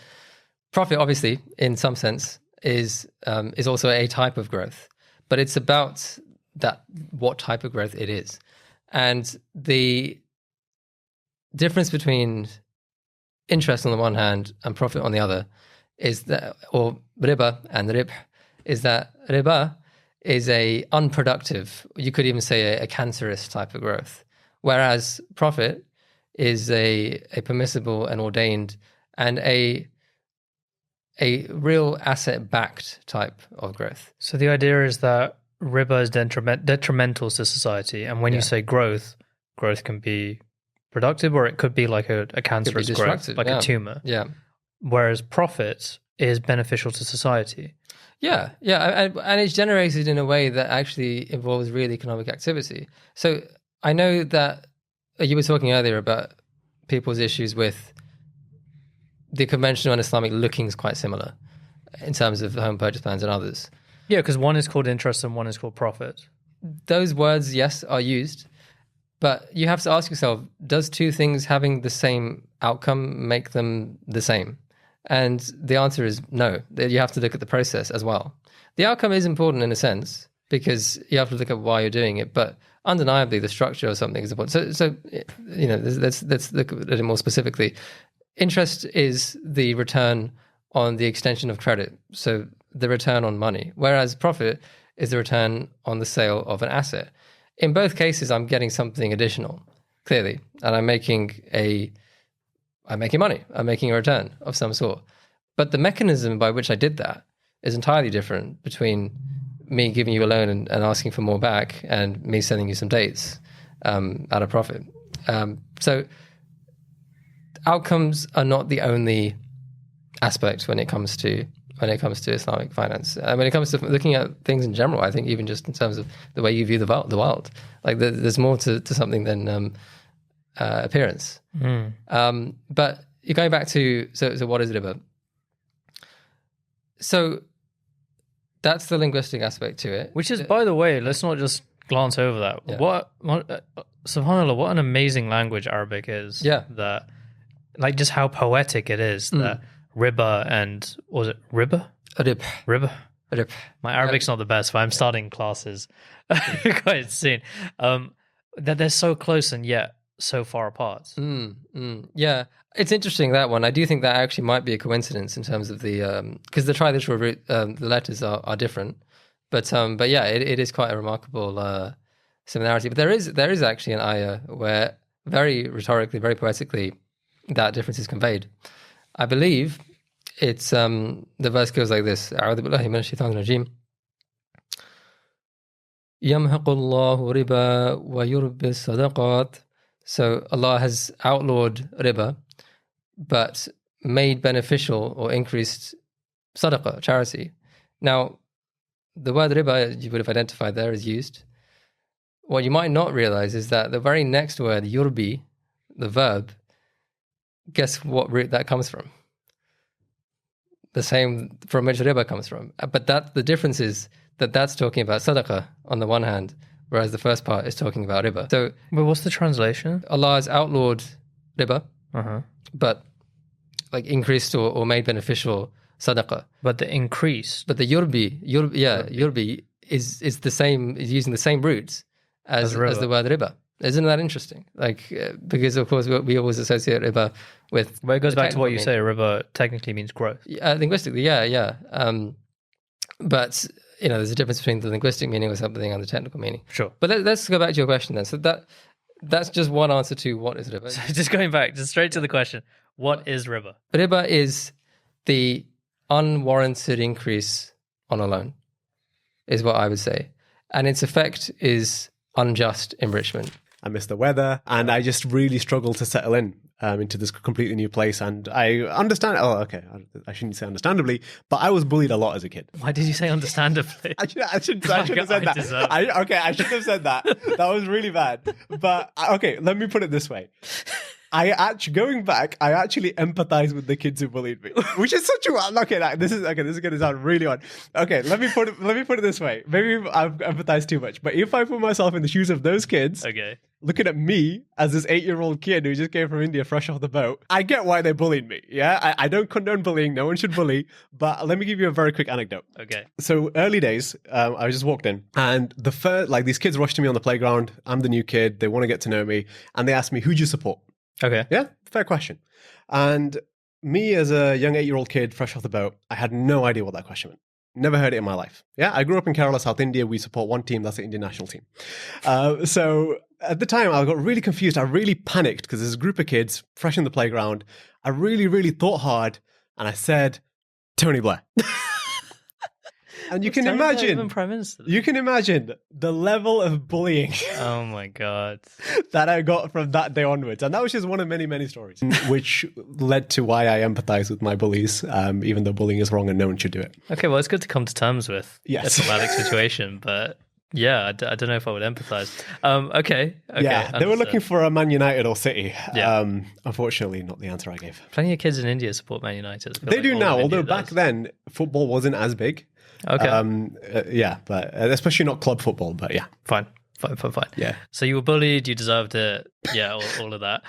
profit, obviously, in some sense, is also a type of growth, but it's about what type of growth it is. And the difference between interest on the one hand and profit on the other is that, or riba and ribh, is that riba is a unproductive, you could even say a cancerous type of growth, whereas profit is a permissible and ordained and a real asset-backed type of growth. So the idea is that riba is detrimental to society, and when you say growth can be productive, or it could be like a cancerous growth, like a tumor. Yeah. Whereas profit is beneficial to society. Yeah, and it's generated in a way that actually involves real economic activity. So I know that you were talking earlier about people's issues with the conventional and Islamic looking is quite similar in terms of home purchase plans and others. Yeah, because one is called interest and one is called profit. Those words, yes, are used, but you have to ask yourself, does two things having the same outcome make them the same? And the answer is no. You have to look at the process as well. The outcome is important in a sense because you have to look at why you're doing it, but undeniably the structure of something is important. So let's look at it more specifically. Interest is the return on the extension of credit, so the return on money, whereas profit is the return on the sale of an asset. In both cases, I'm getting something additional, clearly, and I'm making money. I'm making a return of some sort. But the mechanism by which I did that is entirely different between me giving you a loan and asking for more back and me selling you some dates at a profit. So outcomes are not the only aspect when it comes to Islamic finance. When it comes to looking at things in general, I think even just in terms of the way you view the world, like there's more to something than appearance. But you're going back to so what is riba? So that's the linguistic aspect to it. Which is, by the way, let's not just glance over that. Yeah. What subhanAllah, what an amazing language Arabic is. Yeah. That, like, just how poetic it is that riba and, was it riba? Riba. My Arabic's not the best, but I'm starting classes quite soon. That they're so close and yet so far apart. Yeah, it's interesting, that one. I do think that actually might be a coincidence in terms of the because the triliteral root, the letters are different, but yeah, it is quite a remarkable similarity. But there is actually an ayah where very rhetorically, very poetically, that difference is conveyed. I believe it's the verse goes like this: "A'udhu billahi minash shaitanir rajim. Yamhaqu Allahu riba wa yurbi sadaqat." So Allah has outlawed riba, but made beneficial or increased sadaqah, charity. Now, the word riba, you would have identified there, is used. What you might not realize is that the very next word, yurbi, the verb, guess what root that comes from? The same from which riba comes from. But the difference is that's talking about sadaqah on the one hand, whereas the first part is talking about riba. So, but what's the translation? Allah has outlawed riba, but like increased or made beneficial sadaqah. But the increased, but the yurbi is the same, is using the same roots as the word riba. Isn't that interesting? Like because of course we always associate riba with. Well, it goes back to what you say. Riba technically means growth. Linguistically, yeah. But there's a difference between the linguistic meaning of something and the technical meaning. Sure. But let's go back to your question then. So that's just one answer to what is riba. So just going back, just straight to the question: what is riba? Riba is the unwarranted increase on a loan, is what I would say, and its effect is unjust enrichment. I miss the weather, and I just really struggle to settle into this completely new place. And I understand. Oh, okay. I shouldn't say understandably, but I was bullied a lot as a kid. Why did you say understandably? I should have said that. I should have said that. That was really bad. But okay, let me put it this way. Going back, I actually empathize with the kids who bullied me, which is such a this is going to sound really odd. Okay, let me put it this way. Maybe I've empathized too much, but if I put myself in the shoes of those kids, looking at me as this 8-year-old kid who just came from India fresh off the boat, I get why they bullied me. Yeah, I don't condone bullying. No one should bully. But let me give you a very quick anecdote. Okay. So early days, I just walked in, and these kids rushed to me on the playground. I'm the new kid. They want to get to know me, and they asked me, "Who'd you support?" Okay. Yeah, fair question. And me as a young 8-year-old kid, fresh off the boat, I had no idea what that question meant. Never heard it in my life. Yeah, I grew up in Kerala, South India. We support one team. That's the Indian national team. So at the time, I got really confused. I really panicked because there's a group of kids fresh in the playground. I really, really thought hard. And I said, Tony Blair. And you can imagine, Prime Minister? you can imagine the level of bullying Oh my God. that I got from that day onwards. And that was just one of many, many stories, which led to why I empathize with my bullies, even though bullying is wrong and no one should do it. Okay, well, it's good to come to terms with Yes. a traumatic situation, but yeah, I don't know if I would empathize. Okay. Yeah, they were understood. looking for a Man United or City. Yeah. Unfortunately, not the answer I gave. Plenty of kids in India support Man United. I feel They like do all now, of India although back does. then, football wasn't as big. Okay. Yeah, but especially not club football, but yeah. Fine. Yeah. So you were bullied, you deserved it. Yeah, all of that.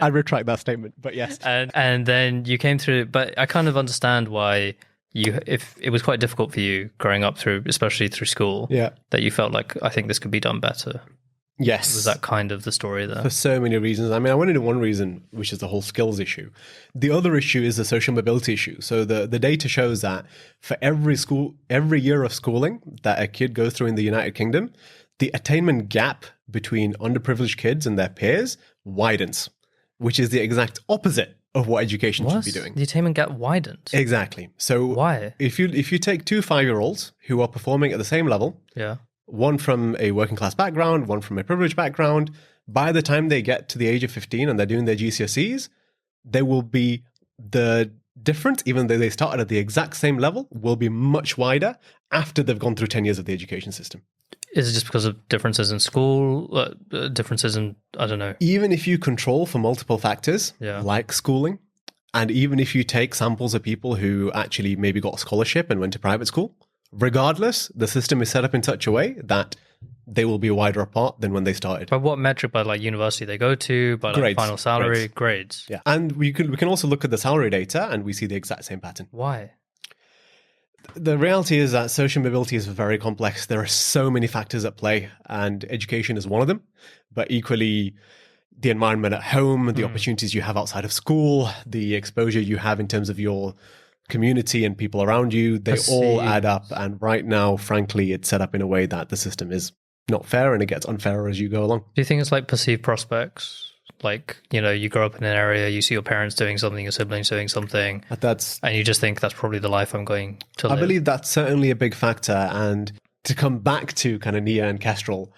I retract that statement, but yes. And then you came through, but I kind of understand why if it was quite difficult for you growing up through, especially through school, Yeah. that you felt like, I think this could be done better. Yes. Was that kind of the story there? For so many reasons. I mean, I went into one reason, which is the whole skills issue. The other issue is the social mobility issue. So the data shows that for every year of schooling that a kid goes through in the United Kingdom, the attainment gap between underprivileged kids and their peers widens, which is the exact opposite of what education should be doing. The attainment gap widened. Exactly. So why? If you take 2 5-year-olds who are performing at the same level, Yeah. one from a working class background, one from a privileged background, by the time they get to the age of 15 and they're doing their GCSEs, they will be the difference, even though they started at the exact same level, will be much wider after they've gone through 10 years of the education system. Is it just because of differences in school, differences in, I don't know. Even if you control for multiple factors, Yeah. like schooling, and even if you take samples of people who actually maybe got a scholarship and went to private school, regardless, the system is set up in such a way that they will be wider apart than when they started. By what metric? By like university they go to, by like Grades. final salary, grades. Yeah. And we can also look at the salary data and we see the exact same pattern. Why? The reality is that social mobility is very complex. There are so many factors at play, and education is one of them. But equally, the environment at home, the opportunities you have outside of school, the exposure you have in terms of your community and people around you, they all add up. And right now, frankly, it's set up in a way that the system is not fair, and it gets unfairer as you go along. Do you think it's like perceived prospects? Like, you know, you grow up in an area, you see your parents doing something, your siblings doing something, and you just think that's probably the life I'm going to live. I believe that's certainly a big factor. And to come back to kind of Nia and Kestrl,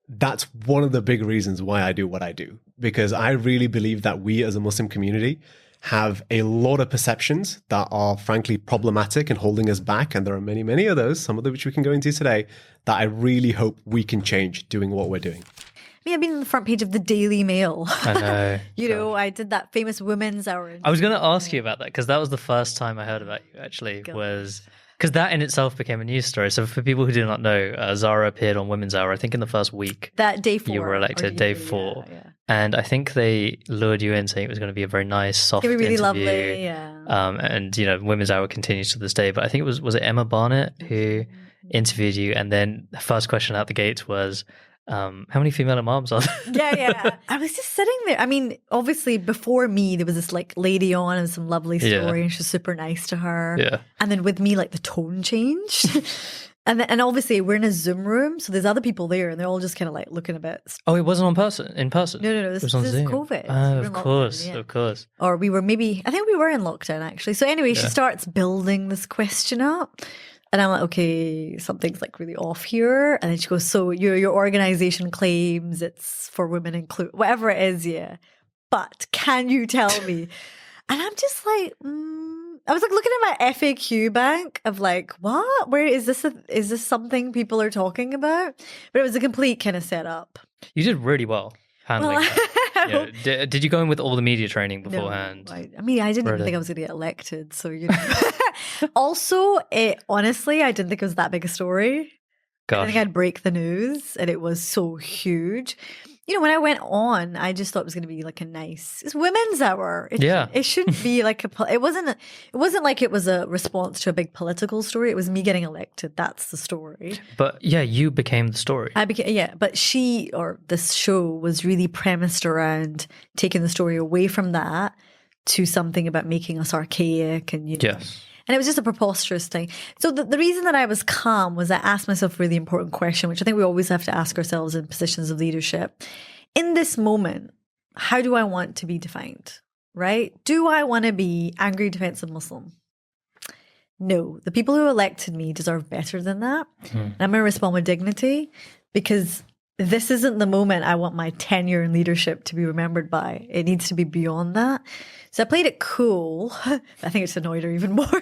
that's one of the big reasons why I do what I do. Because I really believe that we as a Muslim community have a lot of perceptions that are frankly problematic and holding us back. And there are many, many of those, some of them which we can go into today, that I really hope we can change doing what we're doing. Me, I've been on the front page of the Daily Mail. I know. You know, I did that famous Women's Hour. I was going to ask you about that because that was the first time I heard about you, actually, was because that in itself became a news story. So for people who do not know, Zara appeared on Women's Hour, I think in the first week. That day 4. You were elected, day 4. Yeah. And I think they lured you in saying it was going to be a very nice, soft It was really interview. lovely, yeah. And, you know, Women's Hour continues to this day. But I think was it Emma Barnett who interviewed you? And then the first question out the gate was, how many female imams are there? Yeah. I was just sitting there. I mean, obviously, before me, there was this like lady on and some lovely story, and she was super nice to her. Yeah. And then with me, like the tone changed. and obviously, we're in a Zoom room, so there's other people there, and they're all just kind of like looking a bit. Oh, it wasn't in person? No. This it was on is Zoom. COVID. Oh, We're in lockdown, of course. Or we were I think we were in lockdown actually. So anyway, she starts building this question up. And I'm like, okay, something's like really off here. And then she goes, so your organization claims it's for women include, whatever it is, yeah. But can you tell me? And I'm just like, I was like looking at my FAQ bank of like, what? Where is this? Is this something people are talking about? But it was a complete kind of setup. You did really well handling that. Yeah. Did you go in with all the media training beforehand? No, I didn't even think I was going to get elected. So, you know. Also, honestly, I didn't think it was that big a story. Gosh. I think I'd break the news, and it was so huge. You know, when I went on, I just thought it was going to be like it's Women's Hour. It shouldn't be like it wasn't like it was a response to a big political story. It was me getting elected. That's the story. But yeah, you became the story. But this show was really premised around taking the story away from that to something about making us archaic and, you know. Yes. And it was just a preposterous thing. So the reason that I was calm was I asked myself a really important question, which I think we always have to ask ourselves in positions of leadership. In this moment, how do I want to be defined, right? Do I want to be angry, defensive Muslim? No. The people who elected me deserve better than that. And I'm going to respond with dignity, because this isn't the moment I want my tenure in leadership to be remembered by. It needs to be beyond that. So I played it cool. I think it's annoyed her even more.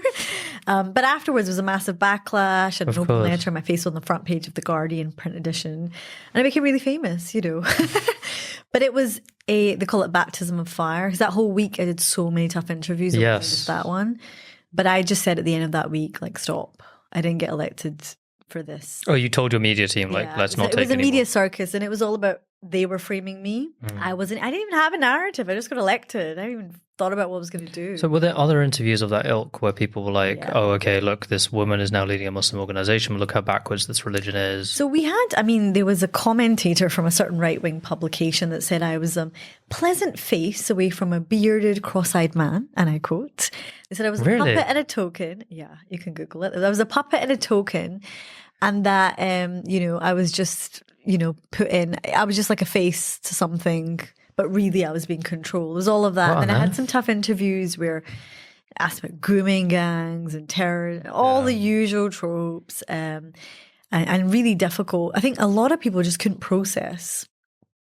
But afterwards, there was a massive backlash and an open letter. My face on the front page of The Guardian print edition. And I became really famous, you know. But it was they call it baptism of fire. Because that whole week I did so many tough interviews. Yes. Just that one. But I just said at the end of that week, like, stop. I didn't get elected for this. Oh, you told your media team, like, let's not take it. It was a media circus, and it was all about they were framing me. I didn't even have a narrative. I just got elected. I didn't even thought about what I was going to do. So were there other interviews of that ilk where people were like, oh, okay, look, this woman is now leading a Muslim organization. Look how backwards this religion is. So we had, there was a commentator from a certain right-wing publication that said I was a pleasant face away from a bearded, cross-eyed man, and I quote, they said I was a puppet and a token. Yeah, you can Google it. I was a puppet and a token, and that, I was just, I was just like a face to something, but really I was being controlled. It was all of that. And then I had some tough interviews where I asked about grooming gangs and terror, all the usual tropes, and really difficult. I think a lot of people just couldn't process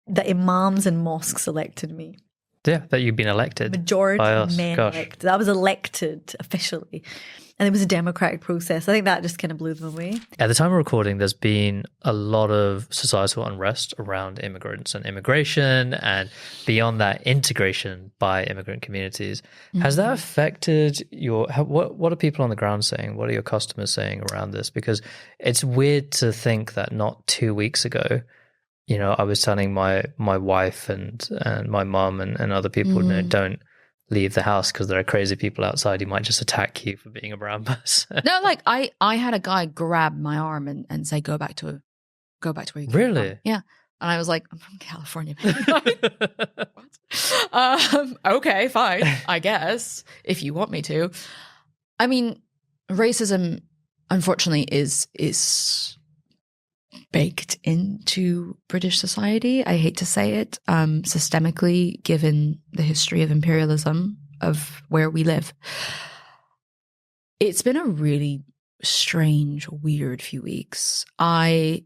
that imams and mosques elected me. Yeah, that you've been elected. Majority of men elected. I was elected officially. And it was a democratic process. I think that just kind of blew them away. At the time of recording, there's been a lot of societal unrest around immigrants and immigration, and beyond that, integration by immigrant communities. Has that affected what are people on the ground saying? What are your customers saying around this? Because it's weird to think that not 2 weeks ago, I was telling my wife and my mum and other people, don't leave the house because there are crazy people outside who might just attack you for being a brown person. No, like I had a guy grab my arm and say, go back to where you came Really? from. Yeah. And I was like, I'm from California. Okay, fine, I guess, if you want me to. I mean, racism, unfortunately, is baked into British society. I hate to say it, systemically, given the history of imperialism of where we live. It's been a really strange, weird few weeks. I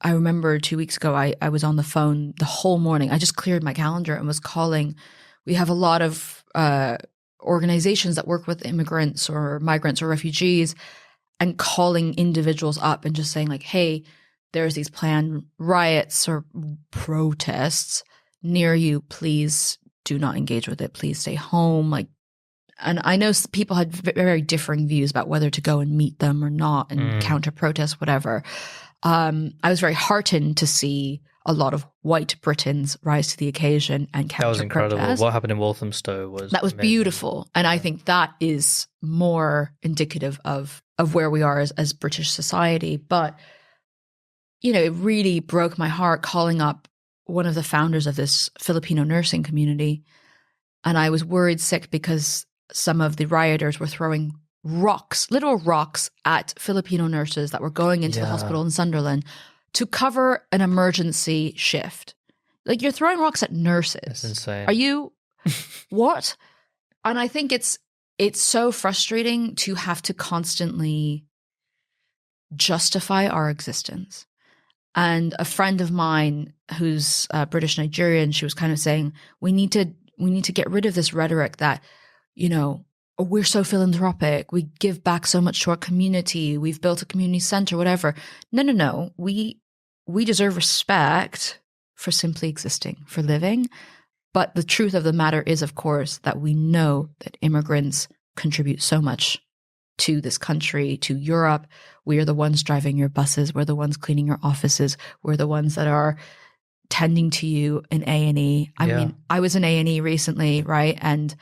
remember 2 weeks ago, I was on the phone the whole morning. I just cleared my calendar and was calling. We have a lot of organizations that work with immigrants or migrants or refugees, and calling individuals up and just saying like, hey, there's these planned riots or protests near you. Please do not engage with it. Please stay home. And I know people had very differing views about whether to go and meet them or not and counter protest, whatever. I was very heartened to see a lot of white Britons rise to the occasion and counter protest. That was incredible. What happened in Walthamstow was amazing. Beautiful. And I think that is more indicative of where we are as British society. But it really broke my heart calling up one of the founders of this Filipino nursing community. And I was worried sick because some of the rioters were throwing rocks, literal rocks, at Filipino nurses that were going into the hospital in Sunderland to cover an emergency shift. Like, you're throwing rocks at nurses. That's insane. Are you what? And I think it's so frustrating to have to constantly justify our existence. And a friend of mine who's British Nigerian, she was kind of saying, we need to get rid of this rhetoric that, we're so philanthropic, we give back so much to our community, we've built a community center, whatever. No. We deserve respect for simply existing, for living. But the truth of the matter is, of course, that we know that immigrants contribute so much to this country, to Europe. We are the ones driving your buses. We're the ones cleaning your offices. We're the ones that are tending to you in A&E. I mean, I was in A&E recently, right? And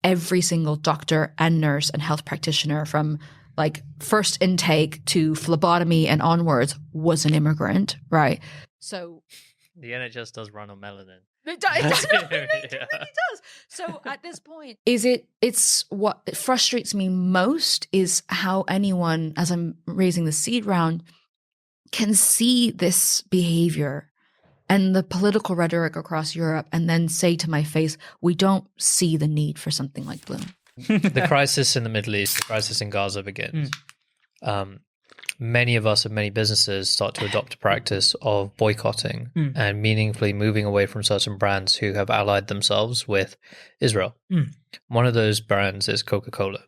every single doctor and nurse and health practitioner from like first intake to phlebotomy and onwards was an immigrant, right? So the NHS does run on melanin. It does. It really does. So at this point, it's what frustrates me most is how anyone, as I'm raising the seed round, can see this behavior and the political rhetoric across Europe and then say to my face, we don't see the need for something like Bloom. The crisis in the Middle East, the crisis in Gaza begins. Many of us and many businesses start to adopt a practice of boycotting and meaningfully moving away from certain brands who have allied themselves with Israel. One of those brands is Coca-Cola.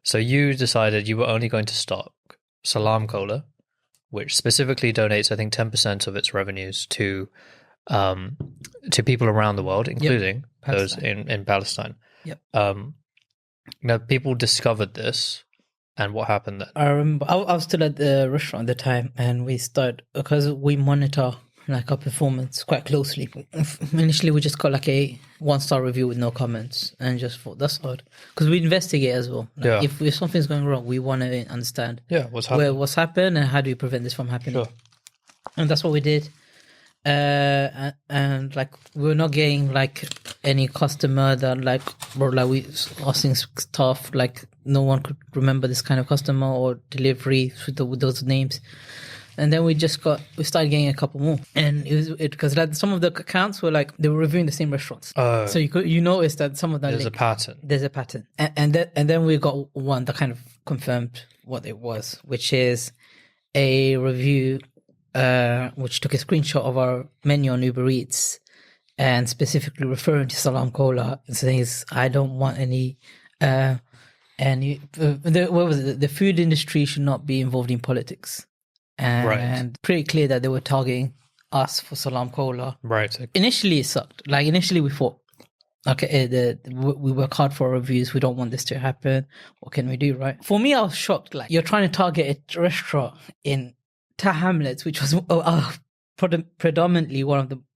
So you decided you were only going to stock Salam Cola, which specifically donates, I think, 10% of its revenues to people around the world, including those in Palestine. Now, people discovered this, and what happened then? I remember I was still at the restaurant at the time, and we started, because we monitor like our performance quite closely. Initially, we just got like a 1-star review with no comments, and just thought that's odd, because we investigate as well. Like, if something's going wrong, we want to understand what's happened and how do we prevent this from happening. And that's what we did. And like we're not getting like any customer that like we asking stuff like no one could remember this kind of customer or delivery with those names. And then we started getting a couple more, and it was because like some of the accounts were like they were reviewing the same restaurants. So you notice that some of them there's a pattern. There's a pattern, and then we got one that kind of confirmed what it was, which is a review which took a screenshot of our menu on Uber Eats and specifically referring to Salam Cola and saying, "I don't want any." What was it? The food industry should not be involved in politics. And pretty clear that they were targeting us for Salam Cola. Initially, it sucked. Like initially, we thought, okay, we work hard for our reviews. We don't want this to happen. What can we do, right? For me, I was shocked. Like you're trying to target a restaurant in Hamlets, which was predominantly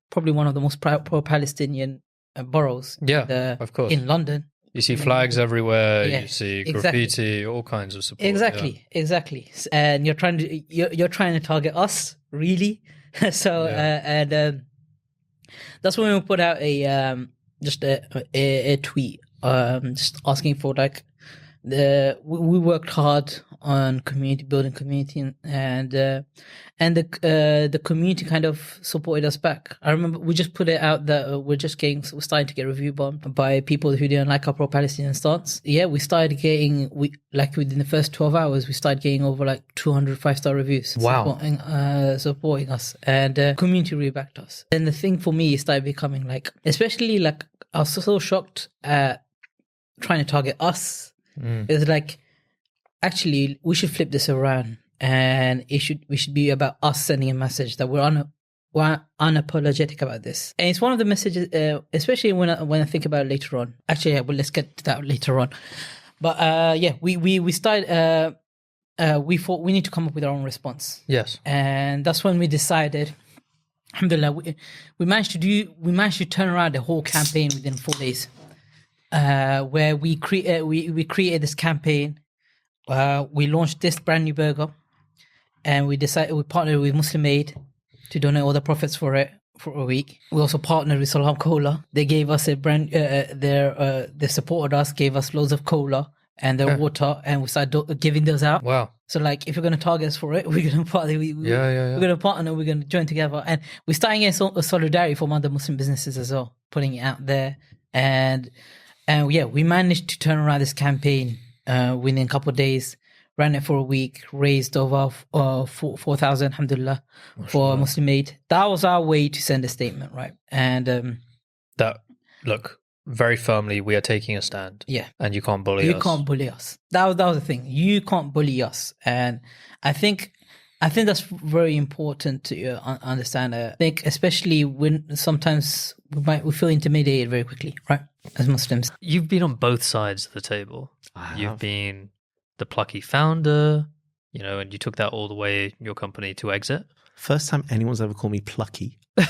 probably one of the most pro-Palestinian boroughs. Of course, in London. You see flags everywhere. You see graffiti, all kinds of support. Exactly. And you're trying to target us, really. So and that's when we put out a tweet, just asking for like we worked hard on building community, and the community kind of supported us back. I remember we just put it out that we're starting to get review bombed by people who didn't like our pro-Palestinian stance. We started getting within the first 12 hours we started getting over like 200 5-star reviews. Supporting us, and community really backed us. And the thing for me started becoming like, especially like I was so shocked at trying to target us. It's like, actually, we should flip this around, and we should be about us sending a message that we're unapologetic about this. And it's one of the messages, especially when I think about it later on. Actually, well, let's get to that later on. But we started. We thought we need to come up with our own response. And that's when we decided. Alhamdulillah, we managed to turn around the whole campaign within 4 days. Where we created this campaign. We launched this brand new burger, and we partnered with Muslim Aid to donate all the profits for it for a week. We also partnered with Salam Cola. They gave us a brand. They supported us, gave us loads of cola and their water, and we started giving those out. Wow! So like, if you're going to target us for it, we're going to partner. We're going to partner. We're going to join together, and we're starting a solidarity from other Muslim businesses as well, putting it out there, and we managed to turn around this campaign within a couple of days. Ran it for a week, raised over 4,000, alhamdulillah, for Muslim Aid. That was our way to send a statement, right? And very firmly, we are taking a stand. And you can't bully us. You can't bully us. That was the thing. You can't bully us. And I think that's very important to understand. I think especially when sometimes we feel intimidated very quickly, right? As Muslims. You've been on both sides of the table. You've been the plucky founder, and you took that all the way, your company, to exit. First time anyone's ever called me plucky. When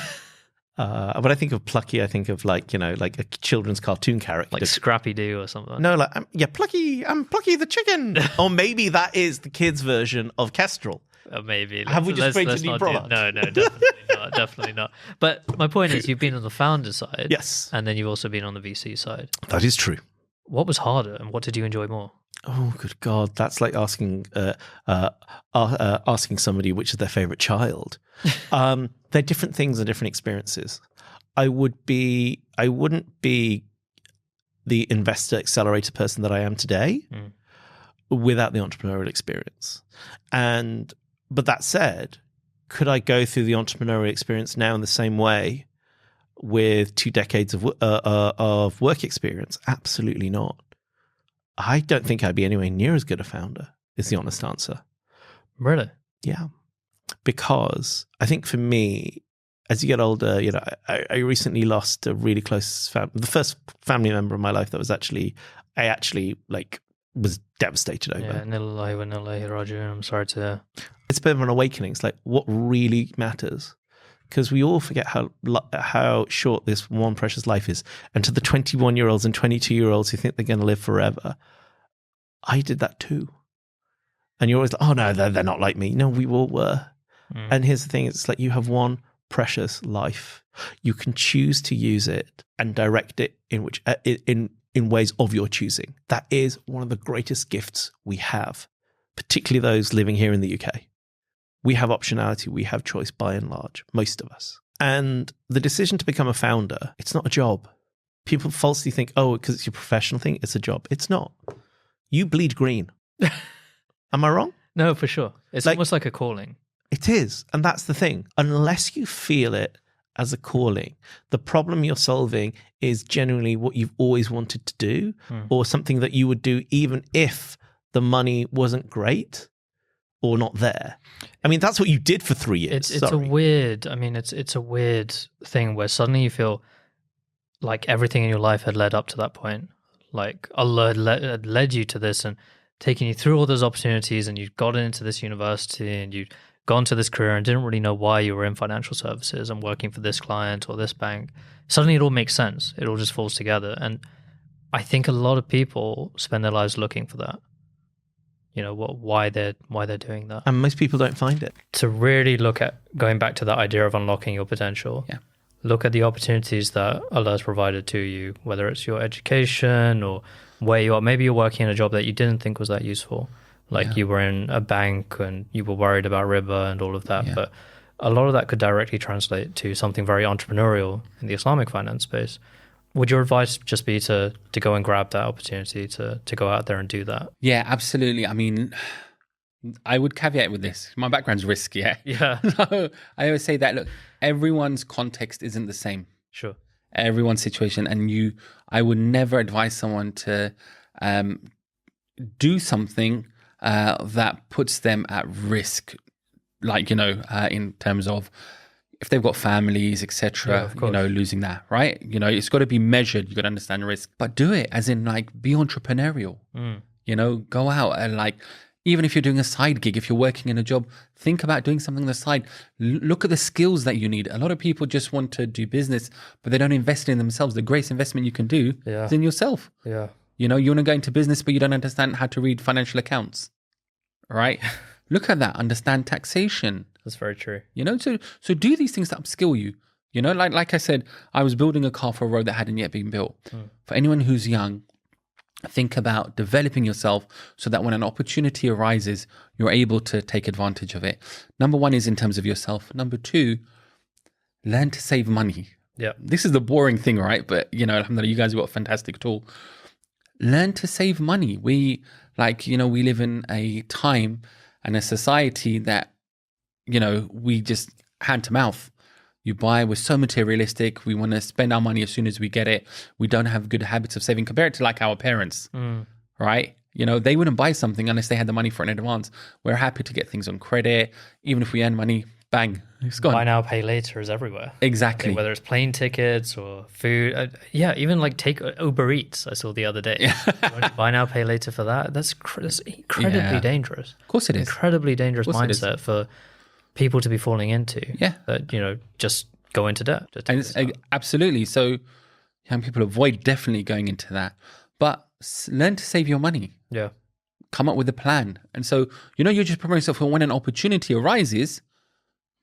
I think of plucky, I think of like a children's cartoon character. Like Scrappy Doo or something. No, like, Plucky, I'm Plucky the chicken. Or maybe that is the kids' version of Kestrl. Maybe. Have we just created a new product? No, definitely not. Definitely not. But my point is, you've been on the founder side. Yes. And then you've also been on the VC side. That is true. What was harder and what did you enjoy more? Oh, good God. That's like asking somebody which is their favorite child. They're different things and different experiences. I wouldn't be the investor accelerator person that I am today without the entrepreneurial experience. But that said, could I go through the entrepreneurial experience now in the same way with 2 decades of work experience? Absolutely not. I don't think I'd be anywhere near as good a founder, is the honest answer. Really? Yeah. Because I think for me, as you get older, I recently lost a really close the first family member of my life that was was devastated over. Yeah, I'm sorry to... It's a bit of an awakening. It's like what really matters. Because we all forget how short this one precious life is. And to the 21-year-olds and 22-year-olds who think they're going to live forever, I did that too. And you're always like, oh no, they're not like me. No, we all were. And here's the thing. It's like you have one precious life. You can choose to use it and direct it in ways of your choosing. That is one of the greatest gifts we have, particularly those living here in the UK. We have optionality, we have choice by and large, most of us. And the decision to become a founder, it's not a job. People falsely think, oh, because it's your professional thing, it's a job. It's not. You bleed green. Am I wrong? No, for sure. It's almost like a calling. It is. And that's the thing. Unless you feel it as a calling, the problem you're solving is generally what you've always wanted to do or something that you would do even if the money wasn't great or not there. I mean, that's what you did for 3 years. It's a weird thing where suddenly you feel like everything in your life had led up to that point. Like Allah had led you to this and taken you through all those opportunities, and you'd gotten into this university and you'd gone to this career and didn't really know why you were in financial services and working for this client or this bank. Suddenly it all makes sense. It all just falls together. And I think a lot of people spend their lives looking for that. Why they're doing that. And most people don't find it. To really look at going back to that idea of unlocking your potential. Yeah. Look at the opportunities that Allah has provided to you, whether it's your education or where you are. Maybe you're working in a job that you didn't think was that useful. Like you were in a bank and you were worried about riba and all of that. Yeah. But a lot of that could directly translate to something very entrepreneurial in the Islamic finance space. Would your advice just be to go and grab that opportunity to go out there and do that? Yeah, absolutely. I mean, I would caveat with this. My background's risk, yeah. Yeah. So I always say that, look, everyone's context isn't the same. Sure. Everyone's situation. And I would never advise someone to do something that puts them at risk, in terms of if they've got families, etc., losing that, right? It's got to be measured. You got to understand risk, but do it as in be entrepreneurial. Go out and even if you're doing a side gig, if you're working in a job, think about doing something on the side. Look at the skills that you need. A lot of people just want to do business, but they don't invest in themselves. The greatest investment you can do is in yourself. Yeah. You want to go into business, but you don't understand how to read financial accounts, right? Look at that. Understand taxation. That's very true. So do these things that upskill you. Like I said, I was building a car for a road that hadn't yet been built. For anyone who's young, think about developing yourself so that when an opportunity arises, you're able to take advantage of it. Number one is in terms of yourself. Number two, learn to save money. Yeah. This is the boring thing, right? But, Alhamdulillah, you guys have got a fantastic tool. Learn to save money. We live in a time and a society that, we just hand to mouth. You buy, we're so materialistic. We want to spend our money as soon as we get it. We don't have good habits of saving compared to our parents, right? They wouldn't buy something unless they had the money for it in advance. We're happy to get things on credit. Even if we earn money, bang, it's gone. Buy now, pay later is everywhere. Exactly. Whether it's plane tickets or food. Even take Uber Eats, I saw the other day. Buy now, pay later for that. That's incredibly dangerous. Of course it is. Incredibly dangerous mindset for people to be falling into. Yeah. That, just go into debt. Absolutely. So young people definitely going into that. But learn to save your money. Yeah. come up with a plan. And so, you're just preparing yourself for when an opportunity arises,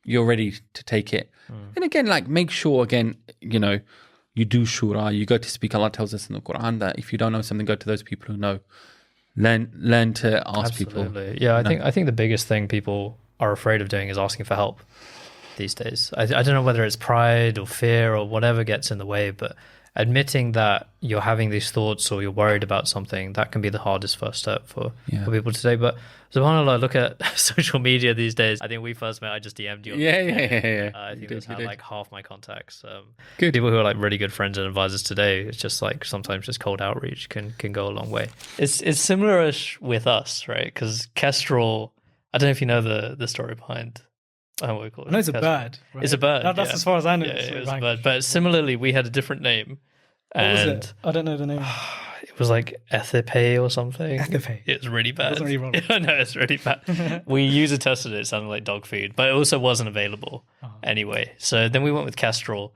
you're ready to take it. And again, like make sure, again, you do shura, you go to speak. Allah tells us in the Quran that if you don't know something, go to those people who know. Learn to ask people. Yeah, I think the biggest thing people are afraid of doing is asking for help these days. I don't know whether it's pride or fear or whatever gets in the way, but admitting that you're having these thoughts or you're worried about something, that can be the hardest first step for people today. But subhanAllah, look at social media these days. I think we first met, I just DM'd you. Yeah. I think that's how like half my contacts. People who are like really good friends and advisors today, it's just like sometimes just cold outreach can go a long way. It's similar-ish with us, right? Because Kestrl, I don't know if you know the story behind what we call it. I know it's a bird. Right? It's a bird. That's as far as I know. Yeah, it was a bird. But similarly, we had a different name. What was it? I don't know the name. It was like Ethipe or something. Ethipe. It was really bad. It wasn't really wrong. I know, it's really bad. We user tested it. It sounded like dog food, but it also wasn't available anyway. So then we went with Kestrl.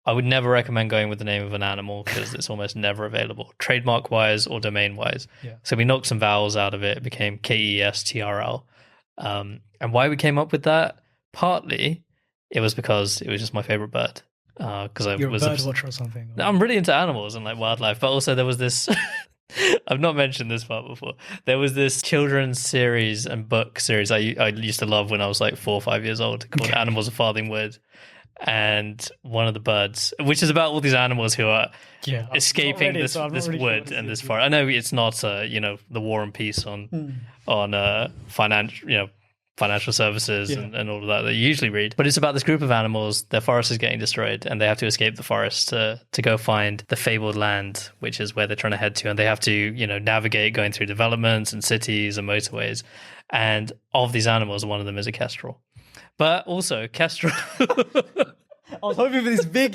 I would never recommend going with the name of an animal because it's almost never available, trademark-wise or domain-wise. Yeah. So we knocked some vowels out of it. It became Kestrl. And why we came up with that? Partly, it was because it was just my favorite bird. Because I You're was a bird watcher or something. Or... I'm really into animals and like wildlife, but also there was this. I've not mentioned this part before. There was this children's series and book series I used to love when I was like 4 or 5 years old called Animals of Farthing Wood, and one of the birds, which is about all these animals who are escaping this wood and this forest. I know it's not the War and Peace on financial services and all of that you usually read. But it's about this group of animals, their forest is getting destroyed and they have to escape the forest to go find the fabled land, which is where they're trying to head to. And they have to, navigate going through developments and cities and motorways. And of these animals, one of them is a kestrel. But also Kestrl... I was hoping for this big,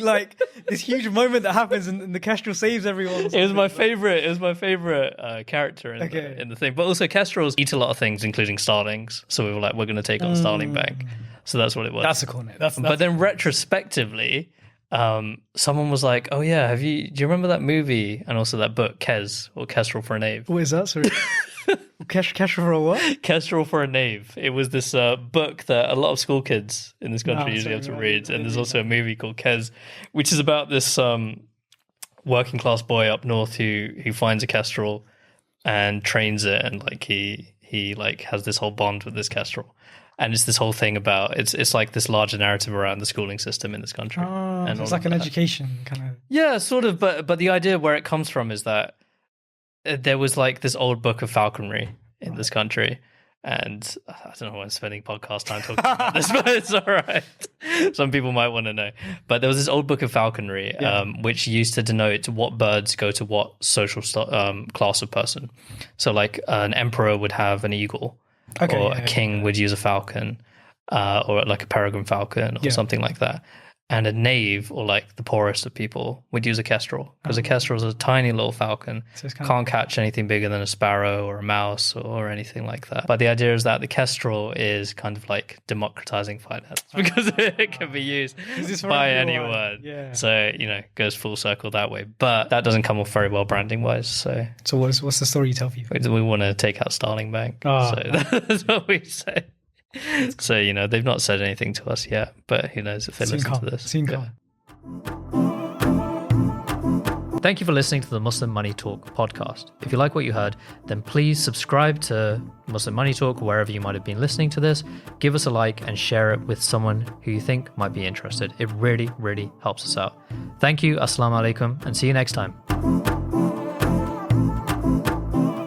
this huge moment that happens and the Kestrel saves everyone. It was my favorite. It was my favorite character in the thing. But also, Kestrels eat a lot of things, including starlings. So we were like, we're going to take on Starling Bank. So that's what it was. That's a cool name. But then retrospectively, someone was like, "Oh yeah, do you remember that movie and also that book, Kestrel for a Knave?" What is that? Sorry. Kestrel for a what? Kestrel for a Knave. It was this book that a lot of school kids in this country usually have to read. And there's also a movie called Kes, which is about this working class boy up north who finds a kestrel and trains it, and he has this whole bond with this kestrel. And it's this whole thing about it's like this larger narrative around the schooling system in this country. And it's like an education kind of. Yeah, sort of. But the idea where it comes from is that there was like this old book of falconry in this country. And I don't know why I'm spending podcast time talking about this, but it's all right. Some people might want to know. But there was this old book of falconry, which used to denote what birds go to what social class of person. So like an emperor would have an eagle, or a king would use a falcon, or like a peregrine falcon or something like that. And a knave, or like the poorest of people, would use a kestrel, because a kestrel is a tiny little falcon, so can't catch anything bigger than a sparrow or a mouse or anything like that. But the idea is that the kestrel is kind of like democratizing finance, because it can be used by anyone. Yeah. So, goes full circle that way. But that doesn't come off very well branding wise. So what's the story you tell people? We want to take out Starling Bank. So that's what we say. So, they've not said anything to us yet, but who knows if they listen to this. Thank you for listening to the Muslim Money Talk podcast. If you like what you heard, then please subscribe to Muslim Money Talk wherever you might have been listening to this. Give us a like and share it with someone who you think might be interested. It really, really helps us out. Thank you. Assalamu alaikum, and see you next time.